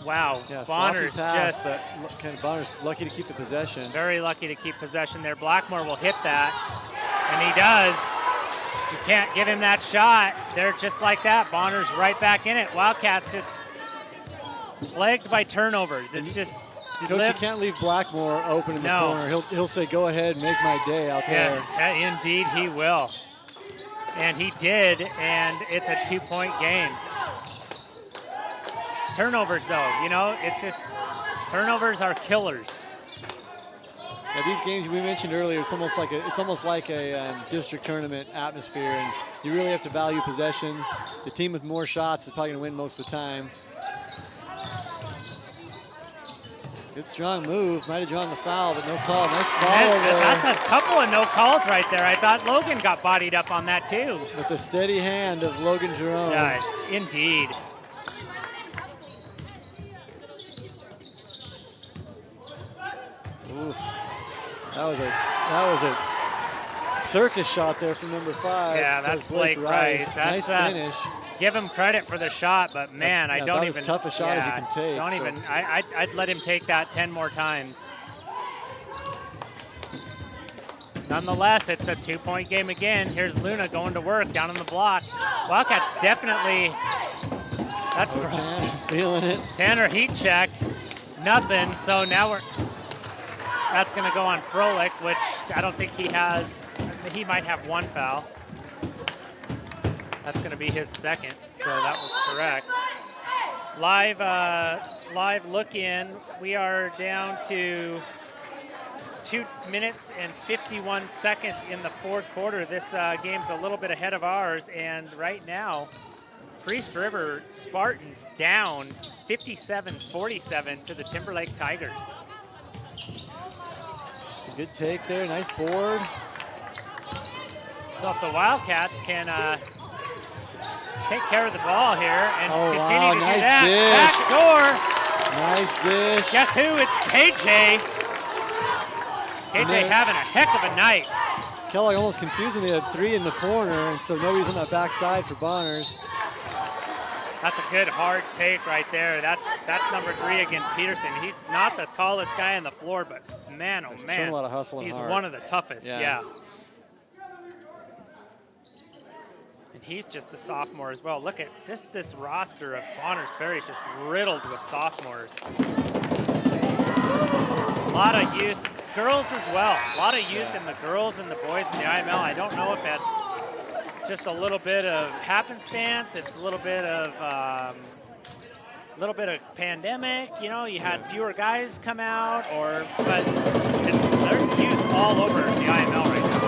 Wow, Yeah, Bonner's pass, just but Bonner's lucky to keep the possession. very lucky to keep possession there. Blackmore will hit that, and he does. You can't give him that shot. They're just like that. Bonner's right back in it. Wildcats just plagued by turnovers. It's just Coach, you can't leave Blackmore open in the corner. He'll say, go ahead, make my day out there. Yeah, indeed he will. And he did, and it's a 2-point game. Turnovers, though, it's just turnovers are killers. Yeah, these games we mentioned earlier, it's almost like a district tournament atmosphere, and you really have to value possessions. The team with more shots is probably going to win most of the time. Good strong move. Might have drawn the foul, but no call. Nice follow there. That's a couple of no calls right there. I thought Logan got bodied up on that too. With the steady hand of Logan Jerome. Yes, indeed. Oof. That was a circus shot there from number 5. Yeah, that's Blake Rice. Nice finish. Give him credit for the shot, but man, I don't even. As tough a shot as you can take. Don't even. I'd let him take that 10 more times. Nonetheless, it's a 2-point game again. Here's Luna going to work down on the block. Wildcats definitely. That's Tanner feeling it. Tanner heat check. Nothing. So now that's going to go on Froelich, which I don't think he has. He might have 1 foul. That's going to be his second, so that was correct. Live look in. We are down to 2 minutes and 51 seconds in the 4th quarter. This game's a little bit ahead of ours, and right now, Priest River Spartans down 57-47 to the Timberlake Tigers. Good take there, nice board. So if the Wildcats can take care of the ball here and continue to do nice that. Dish. Back door. Nice dish. Guess who? It's KJ. KJ having a heck of a night. Kellogg almost confused when they had 3 in the corner, and so nobody's on that backside for Bonners. That's a good hard take right there. That's number 3 against Peterson. He's not the tallest guy on the floor, but man, oh man. Showing a lot of hustle and he's heart. one of the toughest, yeah. And he's just a sophomore as well. Look at this roster of Bonners Ferry is just riddled with sophomores. A lot of youth, girls as well. A lot of youth in the girls and the boys in the IML. I don't know if that's just a little bit of happenstance. It's a little bit of pandemic. You had fewer guys come out, but there's youth all over the IML right now.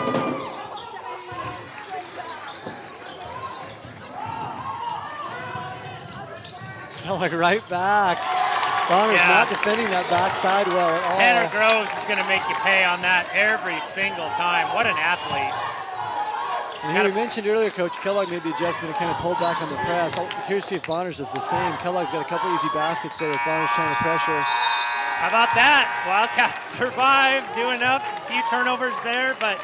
Kellogg right back. Bonner's not defending that backside well at all. Tanner Groves is going to make you pay on that every single time. What an athlete. And here we mentioned earlier, Coach, Kellogg made the adjustment and kind of pulled back on the press. I'm curious to see if Bonners does the same. Kellogg's got a couple easy baskets there with Bonners trying to pressure. How about that? Wildcats survive, do enough. A few turnovers there, but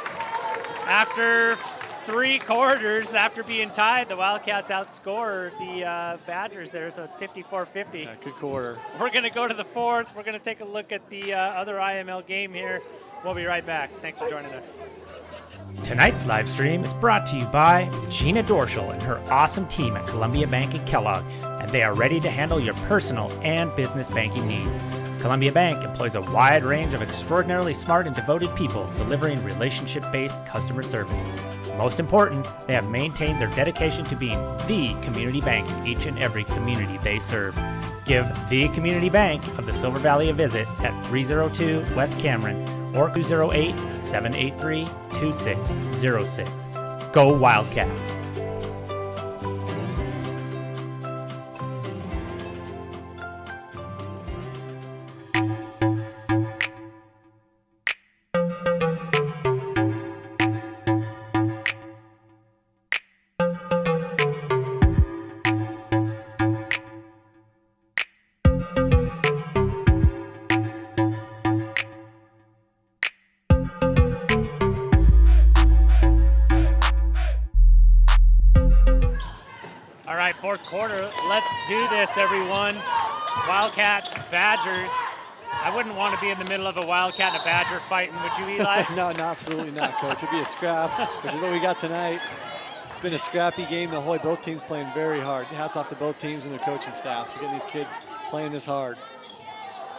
after 3 quarters, after being tied, the Wildcats outscore the Badgers there, so it's 54-50. Yeah, good quarter. We're going to go to the 4th. We're going to take a look at the other IML game here. We'll be right back. Thanks for joining us. Tonight's live stream is brought to you by Gina Dorschel and her awesome team at Columbia Bank and Kellogg, and they are ready to handle your personal and business banking needs. Columbia Bank employs a wide range of extraordinarily smart and devoted people delivering relationship-based customer service. Most important, they have maintained their dedication to being the community bank in each and every community they serve. Give the Community Bank of the Silver Valley a visit at 302 West Cameron or 208-783-2606. Go Wildcats! Fourth quarter. Let's do this, everyone. Wildcats, Badgers. I wouldn't want to be in the middle of a Wildcat and a Badger fighting, would you, Eli? No, absolutely not, Coach. It'd be a scrap, which is what we got tonight. It's been a scrappy game. Both teams playing very hard. Hats off to both teams and their coaching staffs for getting these kids playing this hard.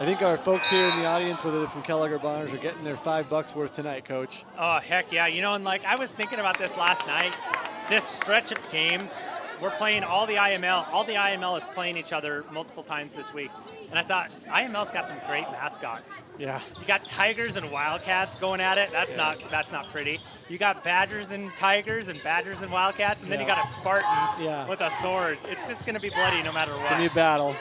I think our folks here in the audience, whether they're from Kellogg or Bonners, are getting their $5 worth tonight, Coach. Oh, heck yeah. You know, and I was thinking about this last night. This stretch of games, we're playing all the IML. All the IML is playing each other multiple times this week. And I thought, IML's got some great mascots. Yeah. You got Tigers and Wildcats going at it. That's not pretty. You got Badgers and Tigers and Badgers and Wildcats, and then you got a Spartan with a sword. It's just going to be bloody no matter what. It's going to be a battle.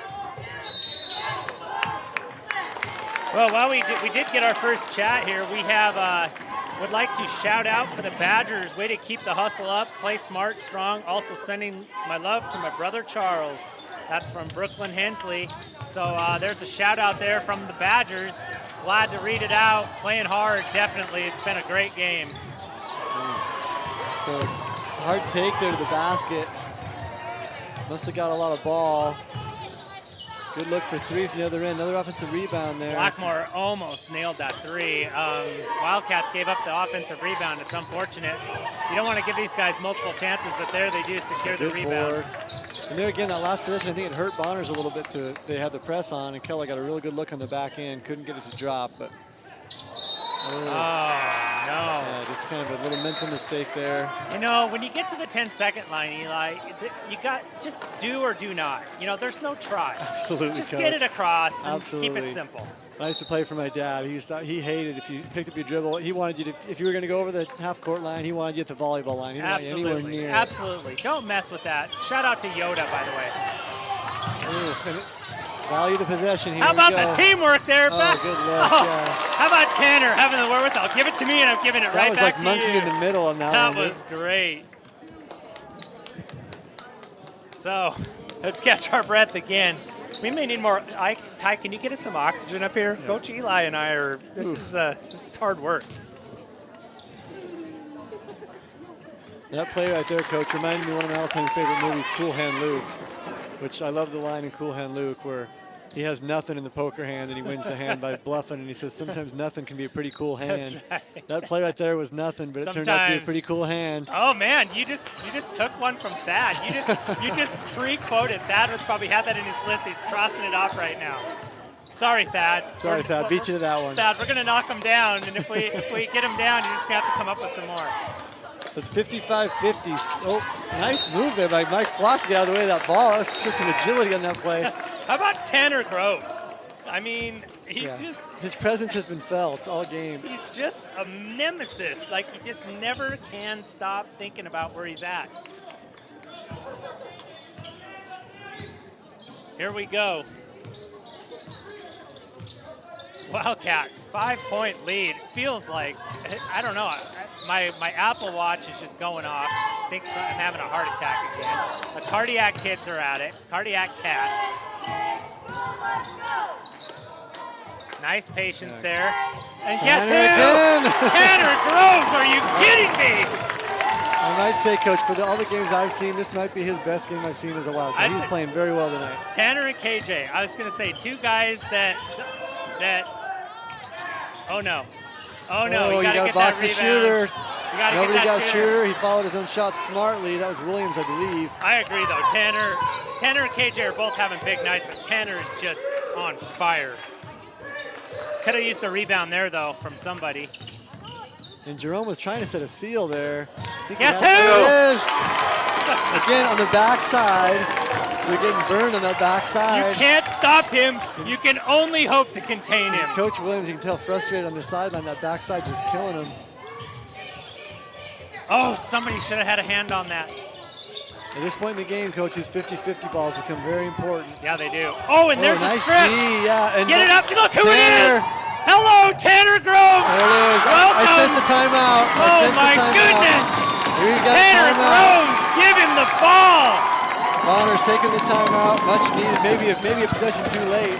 Well, we did get our first chat here. We have would like to shout out for the Badgers. Way to keep the hustle up, play smart, strong. Also sending my love to my brother Charles. That's from Brooklyn Hensley. So there's a shout out there from the Badgers. Glad to read it out. Playing hard, definitely. It's been a great game. So hard take there to the basket. Must have got a lot of ball. Good look for three from the other end. Another offensive rebound there. Blackmore almost nailed that three. Wildcats gave up the offensive rebound. It's unfortunate. You don't want to give these guys multiple chances, but there they do secure the rebound. Board. And there again, that last possession, I think it hurt Bonners a little bit. They had the press on, and Kellogg got a really good look on the back end. Couldn't get it to drop, but. Oh, no. Yeah, just kind of a little mental mistake there. You know, when you get to the 10-second line, Eli, you got just do or do not. You know, there's no try. Absolutely, just Coach. Get it across and Absolutely. keep it simple. I used to play for my dad. He hated if you picked up your dribble. He wanted you to, if you were going to go over the half-court line, he wanted you at the volleyball line. He didn't want you anywhere near. Absolutely. Don't mess with that. Shout out to Yoda, by the way. Value the possession here. How about the teamwork there? Oh, good look. Yeah. How about Tanner having the wherewithal? Give it to me, and I'm giving it right back to you. That was like monkey in the middle on that one. That was great. So let's catch our breath again. We may need more. Ty, can you get us some oxygen up here? Yeah. Coach Eli and I are. This is hard work. That play right there, Coach, reminded me of one of my all-time favorite movies, Cool Hand Luke, which I love the line in Cool Hand Luke where he has nothing in the poker hand and he wins the hand by bluffing, and he says sometimes nothing can be a pretty cool hand. That's right. That play right there was nothing, but it turned out to be a pretty cool hand. Oh man, you just took one from Thad. You just pre-quoted. Thad was probably had that in his list. He's crossing it off right now. Sorry, Thad. Sorry, Thad. Beat you to that one. Thad, we're gonna knock him down, and if we get him down, you're just gonna have to come up with some more. It's 55-50. Oh, nice move there by Mike Flock to get out of the way of that ball. That showed some agility on that play. How about Tanner Groves? I mean, his presence has been felt all game. He's just a nemesis. Like, he just never can stop thinking about where he's at. Here we go. Wildcats, 5-point lead. Feels like, I don't know, my Apple Watch is just going off. I think I'm having a heart attack again. The cardiac kids are at it. Cardiac cats. Nice patience there. And guess who? Tanner Groves, are you kidding me? I might say, Coach, for all the games I've seen, this might be his best game I've seen as a Wildcat. He's playing very well tonight. Tanner and KJ. I was going to say two guys that oh no. Oh, no, you you got to get box that the rebound. shooter. You gotta Nobody get that got shooter. He followed his own shot smartly. That was Williams, I believe. I agree, though. Tanner and KJ are both having big nights, but Tanner is just on fire. Could have used a rebound there, though, from somebody. And Jerome was trying to set a seal there. Guess who? There it is. Again, on the backside. They're getting burned on that backside. You can't stop him. You can only hope to contain him. Coach Williams, you can tell, frustrated on the sideline. That backside just killing him. Oh, somebody should have had a hand on that. At this point in the game, Coach, these 50-50 balls become very important. Yeah, they do. Oh, and there's nice a strip. D, yeah. And Get it up. Look who Tanner. it is. Hello, Tanner Groves. There it is. I sense a timeout. Oh, my goodness. Here you got Tanner Groves, give him the ball. Bonner's taking the timeout. Much needed. Maybe a possession too late.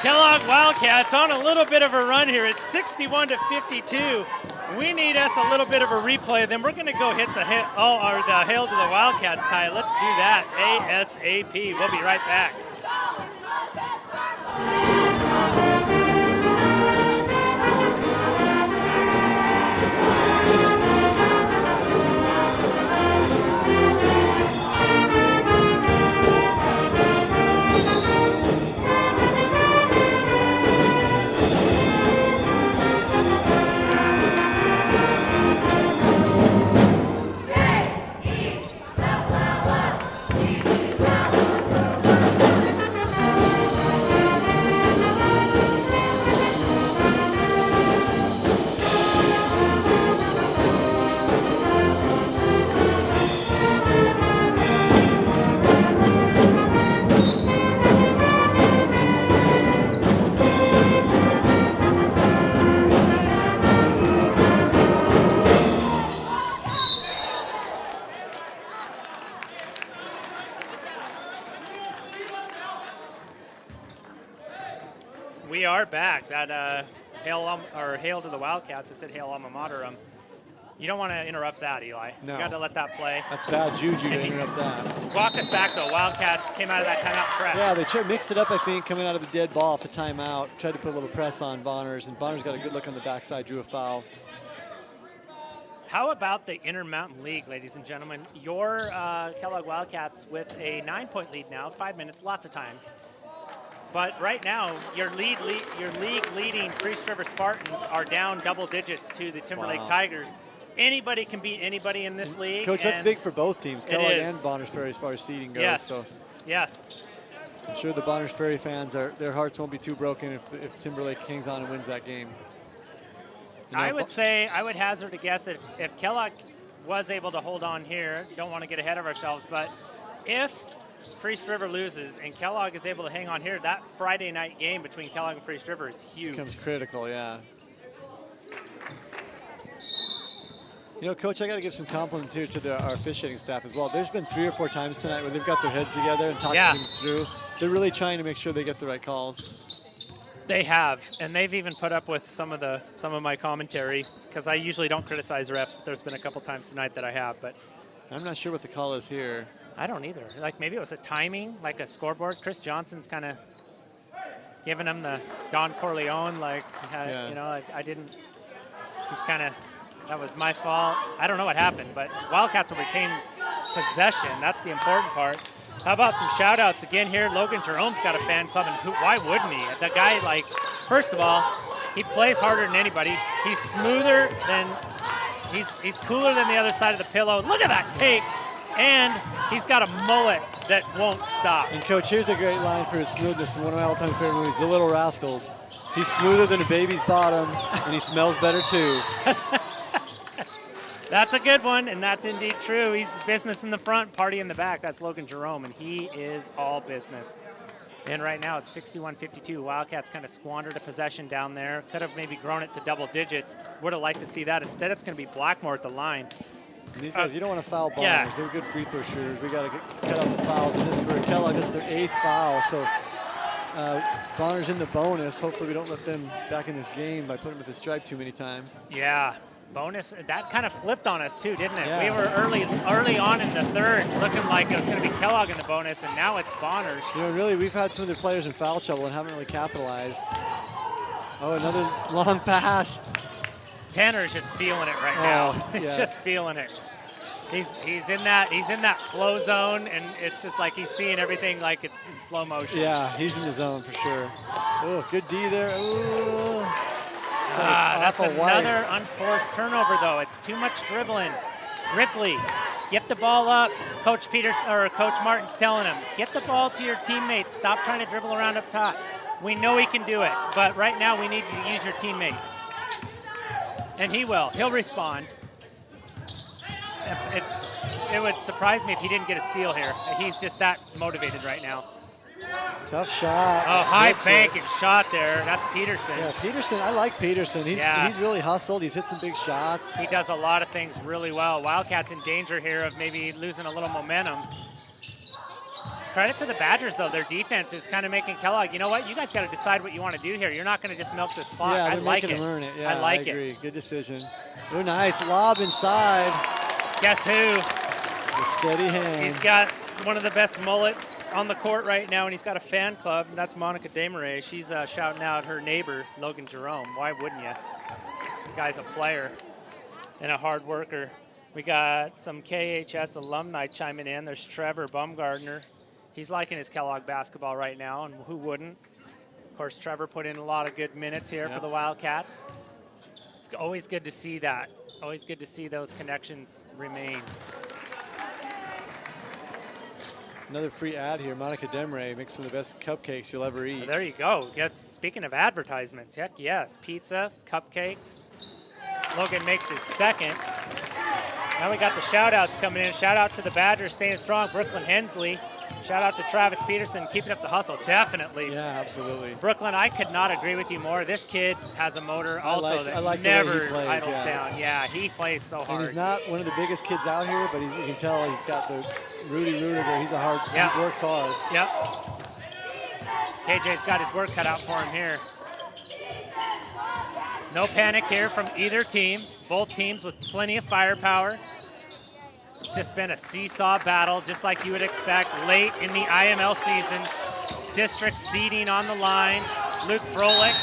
Kellogg Wildcats on a little bit of a run here. It's 61-52. We need us a little bit of a replay. Then we're going to go hit the Hail to the Wildcats tie. Let's do that ASAP. We'll be right back. We are back. That hail to the Wildcats. I said hail alma mater. You don't want to interrupt that, Eli. No. You got to let that play. That's bad juju to interrupt that. Walk us back, though. Wildcats came out of that timeout press. Yeah, they mixed it up, I think, coming out of the dead ball off the timeout. Tried to put a little press on Bonners, and Bonners got a good look on the backside, drew a foul. How about the Intermountain League, ladies and gentlemen? Your Kellogg Wildcats with a 9-point lead now, 5 minutes, lots of time. But right now, your league-leading Priest River Spartans are down double digits to the Timberlake Tigers. Anybody can beat anybody in this league. Coach, that's big for both teams, Kellogg is. and Bonners Ferry as far as seeding goes. Yes. So Yes. I'm sure the Bonners Ferry fans, their hearts won't be too broken if Timberlake hangs on and wins that game. I would hazard a guess if Kellogg was able to hold on here, don't want to get ahead of ourselves, but if Priest River loses and Kellogg is able to hang on here, that Friday night game between Kellogg and Priest River is huge. Becomes critical, yeah. You know, Coach, I got to give some compliments here to our officiating staff as well. There's been 3 or 4 times tonight where they've got their heads together and talked things through. They're really trying to make sure they get the right calls. They have, and they've even put up with some of my commentary, because I usually don't criticize refs. There's been a couple times tonight that I have, but I'm not sure what the call is here. I don't either. Like maybe it was a timing, like a scoreboard. Chris Johnson's kind of giving him the Don Corleone, you know, like I didn't. He's kind of, that was my fault. I don't know what happened, but Wildcats will retain possession. That's the important part. How about some shout-outs again here? Logan Jerome's got a fan club, and why wouldn't he? The guy, like, first of all, he plays harder than anybody. He's smoother than, he's cooler than the other side of the pillow. Look at that take. And he's got a mullet that won't stop. And Coach, here's a great line for his smoothness from one of my all-time favorite movies, The Little Rascals. He's smoother than a baby's bottom, and he smells better too. That's a good one, and that's indeed true. He's business in the front, party in the back. That's Logan Jerome, and he is all business. And right now it's 61-52. Wildcats kind of squandered a possession down there. Could have maybe grown it to double digits. Would have liked to see that. Instead, it's going to be Blackmore at the line. And these guys, you don't want to foul Bonners. Yeah. They're good free throw shooters. We got to cut out the fouls. And this for Kellogg, that's their 8th foul. So Bonners in the bonus. Hopefully we don't let them back in this game by putting them with the stripe too many times. Yeah. Bonus, that kind of flipped on us too, didn't it? Yeah. We were early on in the third, looking like it was going to be Kellogg in the bonus, and now it's Bonners. You know, really, we've had some of their players in foul trouble and haven't really capitalized. Oh, another long pass. Tanner is just feeling it right now. He's yeah. just feeling it. He's in that flow zone, and it's just like he's seeing everything like it's in slow motion. Yeah, he's in the zone for sure. Oh, good D there. Ooh. That's another unforced turnover, though. It's too much dribbling. Ripley, get the ball up. Coach Martin's telling him, get the ball to your teammates. Stop trying to dribble around up top. We know he can do it, but right now we need you to use your teammates. And he will. He'll respond. It would surprise me if he didn't get a steal here. He's just that motivated right now. Tough shot. Oh, high banking shot there. That's Peterson. Yeah, Peterson. I like Peterson. He's really hustled. He's hit some big shots. He does a lot of things really well. Wildcats in danger here of maybe losing a little momentum. Credit to the Badgers, though. Their defense is kind of making Kellogg, you know what? You guys got to decide what you want to do here. You're not going to just milk this clock. Yeah, I they're like making it. him earn it. Yeah, I like I agree. it. Good decision. Oh, nice lob inside. Guess who? The steady hand. He's got one of the best mullets on the court right now, and he's got a fan club, and that's Monica Desmarais. She's shouting out her neighbor, Logan Jerome. Why wouldn't you? The guy's a player and a hard worker. We got some KHS alumni chiming in. There's Trevor Baumgartner. He's liking his Kellogg basketball right now, and who wouldn't? Of course, Trevor put in a lot of good minutes here for the Wildcats. It's always good to see that. Always good to see those connections remain. Another free ad here. Monica Desmarais makes some of the best cupcakes you'll ever eat. Well, there you go. Speaking of advertisements, heck yes. Pizza, cupcakes. Logan makes his second. Now we got the shout-outs coming in. Shout-out to the Badgers staying strong. Brooklyn Hensley. Shout-out to Travis Peterson keeping up the hustle. Definitely. Yeah, absolutely. Brooklyn, I could not agree with you more. This kid has a motor also that never idles down. Yeah, he plays so hard. And he's not one of the biggest kids out here, but you can tell he's got the Rudy Rudiger. He's he works hard. Yep. KJ's got his work cut out for him here. No panic here from either team. Both teams with plenty of firepower. It's just been a seesaw battle, just like you would expect late in the IML season. District seeding on the line. Luke Froelich.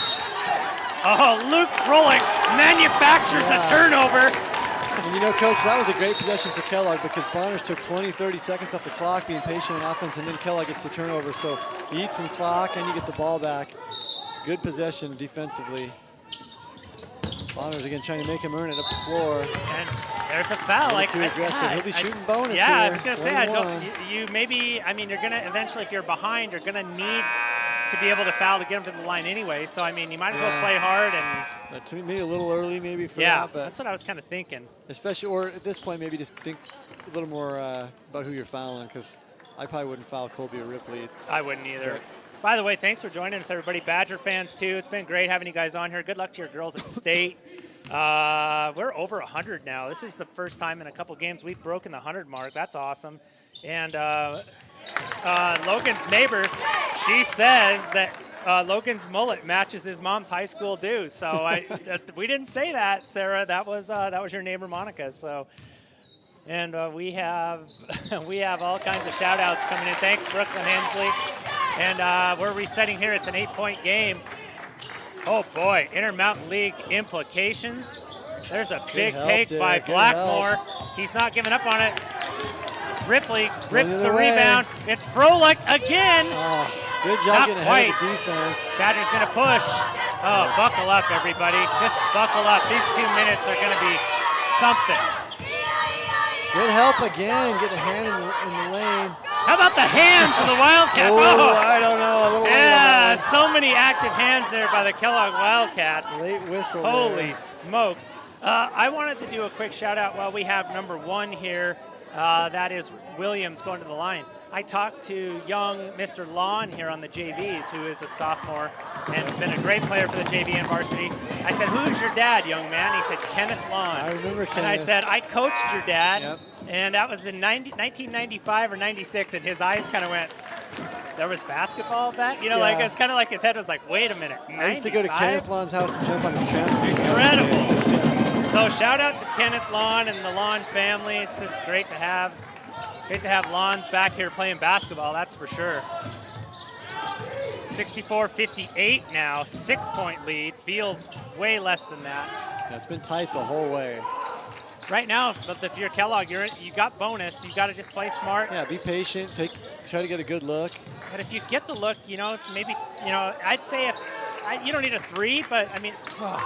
Oh, Luke Froelich manufactures a turnover. And you know, Coach, that was a great possession for Kellogg because Bonners took 20, 30 seconds off the clock, being patient on offense, and then Kellogg gets the turnover. So you eat some clock and you get the ball back. Good possession defensively. Bonners again trying to make him earn it up the floor. And there's a foul. Too aggressive. He'll be shooting bonus here. here. I was going to say, you maybe, I mean, you're going to eventually, if you're behind, you're going to need to be able to foul to get him to the line anyway. So, I mean, you might as well play hard. And to me, a little early maybe for that. But that's what I was kind of thinking. Especially, or at this point, maybe just think a little more about who you're fouling because I probably wouldn't foul Colby or Ripley. I wouldn't either. By the way, thanks for joining us, everybody. Badger fans, too. It's been great having you guys on here. Good luck to your girls at state. We're over 100 now. This is the first time in a couple games we've broken the 100 mark. That's awesome. And Logan's neighbor, she says that Logan's mullet matches his mom's high school dues. So we didn't say that, Sarah. That was your neighbor, Monica. So. And we have all kinds of shout-outs coming in. Thanks, Brooklyn Hensley. And we're resetting here. It's an 8-point game. Oh, boy. Intermountain League implications. There's a big take by Blackmore. He's not giving up on it. Ripley rips the rebound. It's Froelich again. Oh, good job getting ahead of the defense. Badger's going to push. Oh, buckle up, everybody. Just buckle up. These 2 minutes are going to be something. Good help again. Get a hand in the lane. How about the hands of the Wildcats? I don't know. Yeah, so many active hands there by the Kellogg Wildcats. Late whistle. Holy smokes. I wanted to do a quick shout out while we have number one here. That is Williams going to the line. I talked to young Mr. Lawn here on the JVs, who is a sophomore and been a great player for the JV and varsity. I said, "Who's your dad, young man?" He said, "Kenneth Lawn." I remember Kenneth. And I said, "I coached your dad." Yep. And that was in 1995 or 96, and his eyes kind of went, there was basketball back? You know, like it's kind of like his head was like, wait a minute, 95? I used to go to Kenneth Lawn's house and jump on his trampoline. Incredible. So shout out to Kenneth Lawn and the Lawn family. It's just great to have Lawns back here playing basketball, that's for sure. 64-58 now, 6-point lead. Feels way less than that. Yeah, it's been tight the whole way. Right now, but if you're Kellogg, you got bonus. You got to just play smart. Yeah, be patient. Try to get a good look. But if you get the look, maybe, I'd say you don't need a 3, but I mean, yeah,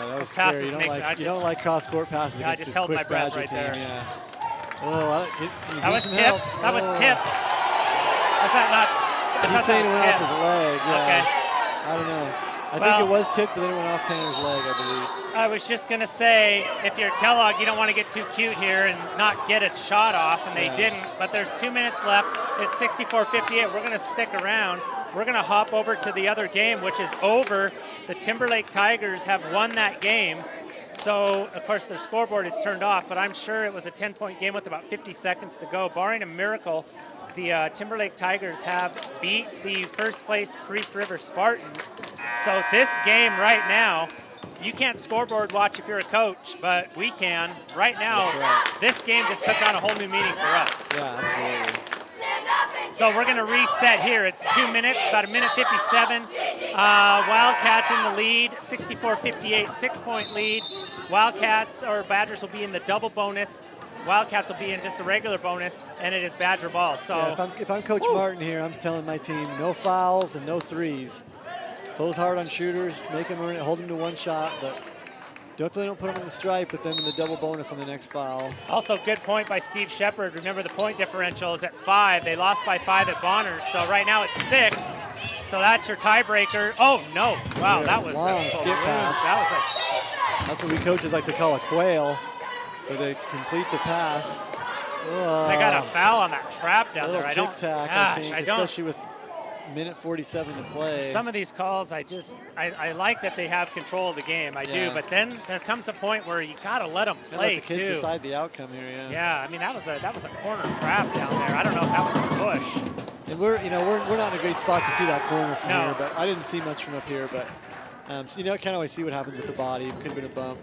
that was scary. You don't like cross-court passes. Yeah, I just held my breath right there. Yeah. Oh, that was tip. That was tip. Was that not? He's saying it went off his leg. Yeah. Okay. I don't know. I think it was tipped, but then it went off Tanner's leg, I believe. I was just going to say, if you're Kellogg, you don't want to get too cute here and not get a shot off, and they didn't. But there's 2 minutes left. It's 64-58. We're going to stick around. We're going to hop over to the other game, which is over. The Timberlake Tigers have won that game. So, of course, their scoreboard is turned off, but I'm sure it was a 10-point game with about 50 seconds to go. Barring a miracle, the Timberlake Tigers have beat the first place Priest River Spartans. So this game right now, you can't scoreboard watch if you're a coach, but we can. Right now, This game just took on a whole new meaning for us. Yeah, absolutely. So we're going to reset here. It's 2 minutes, about 1:57. Wildcats in the lead, 64-58, 6-point lead. Wildcats or Badgers will be in the double bonus. Wildcats will be in just a regular bonus, and it is Badger ball. So yeah, if I'm Coach Martin here, I'm telling my team no fouls and no threes. Close hard on shooters, make them earn it, hold them to one shot, but definitely don't put them in the stripe, put them in the double bonus on the next foul. Also, good point by Steve Shepard. Remember, the point differential is at 5. They lost by 5 at Bonners, so right now it's 6. So that's your tiebreaker. Oh, no. Wow, yeah, that was long skip pass. That's what we coaches like to call a quail, where they complete the pass. They got a foul on that trap down there. Tic-tac, I think, especially with minute 47 to play. Some of these calls, I like that they have control of the game. I do, but then there comes a point where you got to let them play let the kids decide the outcome here. Yeah, I mean that was a corner trap down there. I don't know if that was a push. And we're not in a great spot to see that corner from here, but I didn't see much from up here. But so, can't always see what happens with the body. It could have been a bump.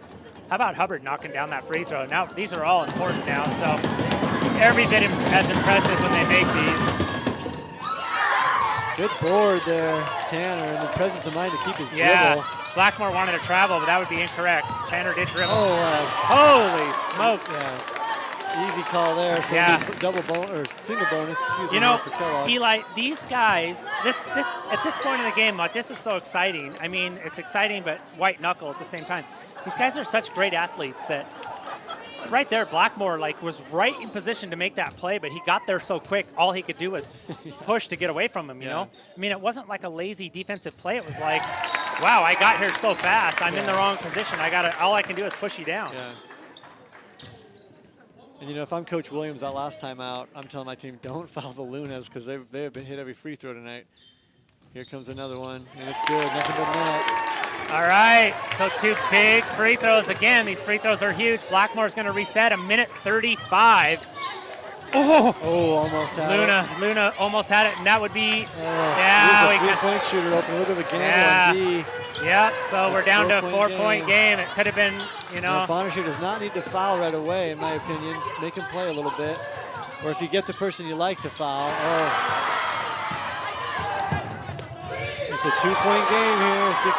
How about Hubbard knocking down that free throw? Now these are all important now, so every bit as impressive when they make these. Good board there, Tanner, and the presence of mind to keep his dribble. Blackmore wanted to travel, but that would be incorrect. Tanner did dribble. Holy smokes. Yeah. Easy call there. So single bonus, for Kellogg. Eli, these guys, this at this point in the game, like, this is so exciting. I mean, it's exciting, but white knuckle at the same time. These guys are such great athletes that right there, Blackmore was right in position to make that play, but he got there so quick. All he could do was push to get away from him. You know, I mean, it wasn't like a lazy defensive play. It was like, wow, I got here so fast. I'm in the wrong position. All I can do is push you down. Yeah. And if I'm Coach Williams that last time out, I'm telling my team don't foul the Lunas because they have been hit every free throw tonight. Here comes another one, and it's good. Nothing but net. All right, so 2 big free throws again. These free throws are huge. Blackmore's going to reset 1:35. Oh, almost had it. Luna almost had it, and that would be, Here's a three-point shooter open. Look at the gamble on D. Yeah, so we're down to a 4-point game. It could have been, Bonners does not need to foul right away, in my opinion. Make him play a little bit. Or if you get the person you like to foul. It's a 2-point game here, 64-66.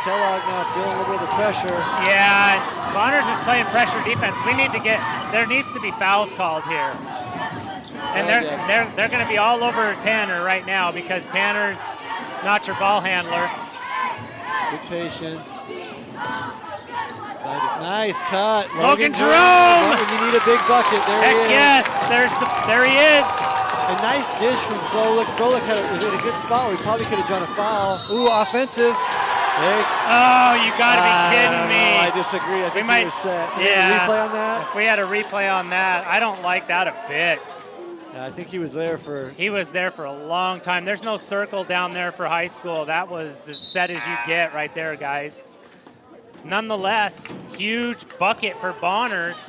Kellogg now feeling a little bit of the pressure. Yeah, Bonners is playing pressure defense. There needs to be fouls called here. And they're going to be all over Tanner right now because Tanner's not your ball handler. Good patience. Nice cut. Logan Jerome! You need a big bucket. There he is. Yes, there he is. A nice dish from Froelich. Froelich was in a good spot where he probably could have drawn a foul. Ooh, offensive. Oh, you got to be kidding me. I disagree. I think he was set. Replay on that? If we had a replay on that, I don't like that a bit. Yeah, I think he was there for... He was there for a long time. There's no circle down there for high school. That was as set as you get right there, guys. Nonetheless, huge bucket for Bonners.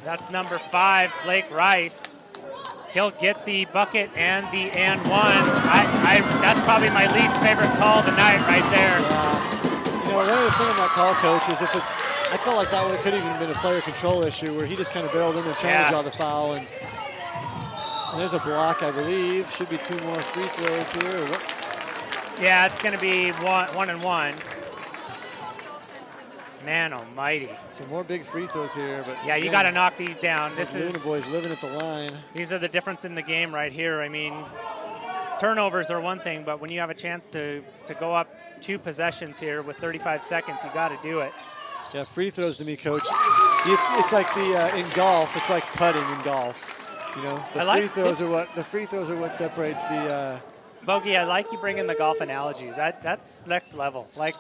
That's number 5, Blake Rice. He'll get the bucket and the and one. That's probably my least favorite call of the night right there. Yeah. One other thing on that call, Coach, is I felt like that one could have even been a player control issue where he just kind of barreled in there trying to draw the foul. And There's a block, I believe. Should be 2 more free throws here. Yeah, it's going to be 1-1. Man almighty. Some more big free throws here. But yeah, you got to knock these down. This is Luna boys living at the line. These are the difference in the game right here. I mean, turnovers are one thing, but when you have a chance to go up 2 possessions here with 35 seconds, you got to do it. Yeah, free throws to me, Coach. It's like in golf. It's like putting in golf. You know, the free throws are what separates the. Bogey, I like you bringing the golf analogies. That's next level. Like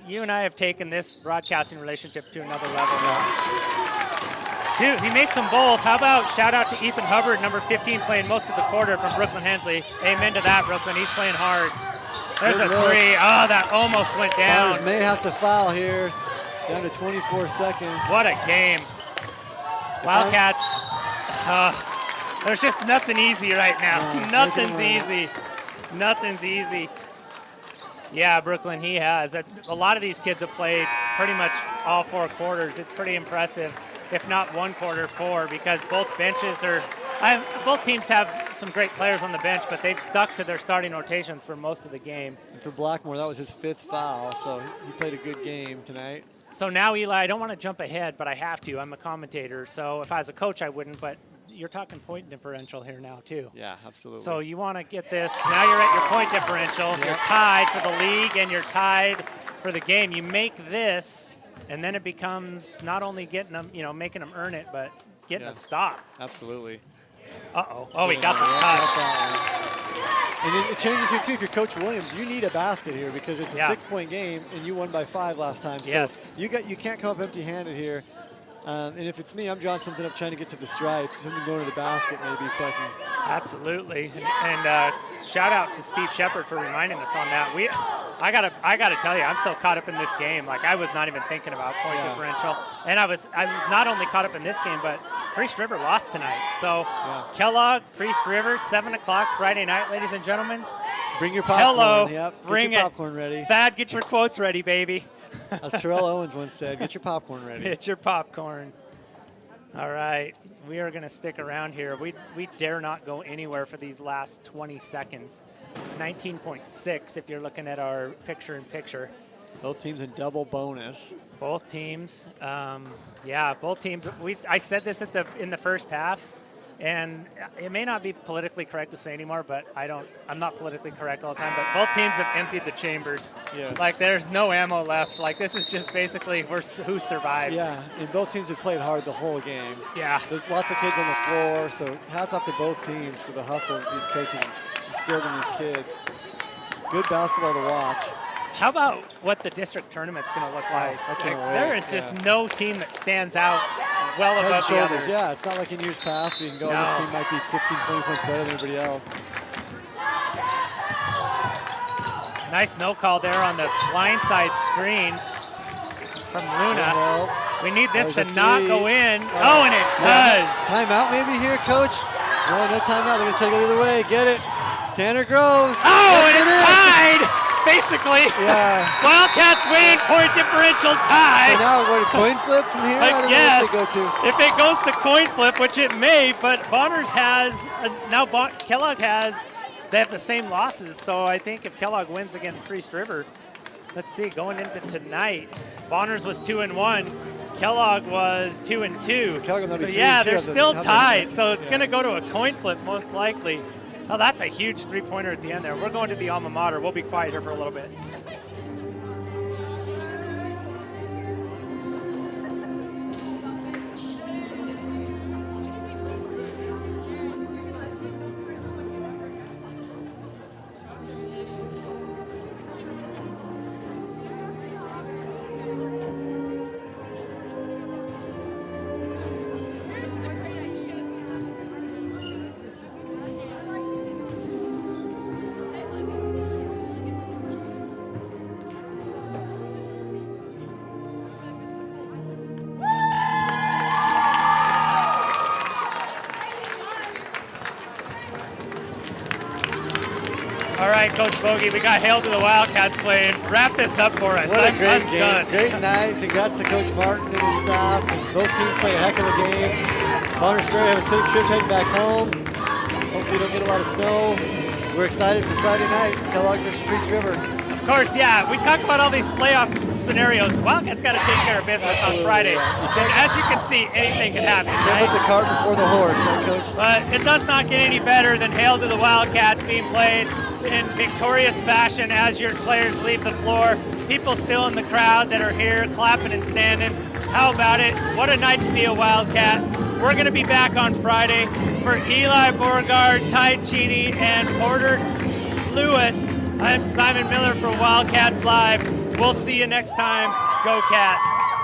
you and I have taken this broadcasting relationship to another level now. He makes them both. How about shout out to Ethan Hubbard, number 15, playing most of the quarter from Brooklyn Hensley. Amen to that, Brooklyn. He's playing hard. There's a 3. Oh, that almost went down. Boners may have to foul here. Down to 24 seconds. What a game. Wildcats. There's just nothing easy right now. Nothing's easy. Nothing's easy. Yeah, Brooklyn, he has. A lot of these kids have played pretty much all 4 quarters. It's pretty impressive, if not 1 quarter 4, because both teams have some great players on the bench, but they've stuck to their starting rotations for most of the game. And for Blackmore, that was his 5th foul, so he played a good game tonight. So now, Eli, I don't want to jump ahead, but I have to. I'm a commentator, so if I was a coach, I wouldn't, but you're talking point differential here now, too. Yeah, absolutely. So you want to get this. Now you're at your point differential. Yep. You're tied for the league, and you're tied for the game. You make this, and then it becomes not only getting them, making them earn it, but getting a stop. Absolutely. Uh-oh. Oh, he got the touch. And it changes here, too. If you're Coach Williams, you need a basket here because it's a 6-point game, and you won by 5 last time. So you can't come up empty-handed here. And if it's me, I'm drawing something up, trying to get to the stripe, something going to the basket maybe, so I can. Absolutely, and shout out to Steve Shepard for reminding us on that. I gotta tell you, I'm so caught up in this game. Like I was not even thinking about point differential, and I was not only caught up in this game, but Priest River lost tonight. So Kellogg, Priest River, 7 o'clock Friday night, ladies and gentlemen. Bring your popcorn. Hello, Yep. Bring get your popcorn ready. Thad, get your quotes ready, baby. As Terrell Owens once said, get your popcorn ready. Get your popcorn. All right, we are going to stick around here. We dare not go anywhere for these last 20 seconds. 19.6 if you're looking at our picture-in-picture. Both teams in double bonus. Both teams. Both teams. I said this in the first half, and it may not be politically correct to say anymore, but I'm not politically correct all the time, but both teams have emptied the chambers. Yes. Like, there's no ammo left. Like, this is just basically who survives. Yeah, and both teams have played hard the whole game. Yeah. There's lots of kids on the floor, so hats off to both teams for the hustle these coaches instilled in these kids. Good basketball to watch. How about what the district tournament's going to look like? There is just no team that stands out well above the others. Yeah, it's not like in years past where you can go, this team might be 15, 20 points better than everybody else. Nice no call there on the blindside screen from Luna. We need this to not go in. Oh, and it does. Timeout maybe here, Coach? No timeout. They're going to take it either way. Get it. Tanner Groves. Oh, and it's tied. Basically, Wildcats win, point differential tie. So now we're going to coin flip from here? I don't know what they go to. If it goes to coin flip, which it may, but Bonners has, Kellogg has, they have the same losses. So I think if Kellogg wins against Priest River, let's see, going into tonight, Bonners was 2-1. Kellogg was 2-2. So they're still tied. So it's going to go to a coin flip most likely. Oh, that's a huge three-pointer at the end there. We're going to the alma mater. We'll be quiet here for a little bit. All right, Coach Bogey, we got hail to the Wildcats playing. Wrap this up for us. What a great game. Done. Great night. Congrats to Coach Martin and his staff. And both teams played a heck of a game. Bonners Ferry have a safe trip heading back home. Hopefully hopefully don't get a lot of snow. We're excited for Friday night, Kellogg versus Priest River. Of course, yeah. We talk about all these playoff scenarios. Wildcats got to take care of business Absolutely, on Friday. yeah. And as you can see, anything can happen, Can't put right? the cart before the horse, right, Coach? But it does not get any better than Hail to the Wildcats being played in victorious fashion as your players leave the floor. People still in the crowd that are here clapping and standing. How about it? What a night to be a Wildcat. We're going to be back on Friday for Eli Beauregard, Ty Cheney, and Porter Lewis. I'm Simon Miller for Wildcats Live. We'll see you next time. Go Cats.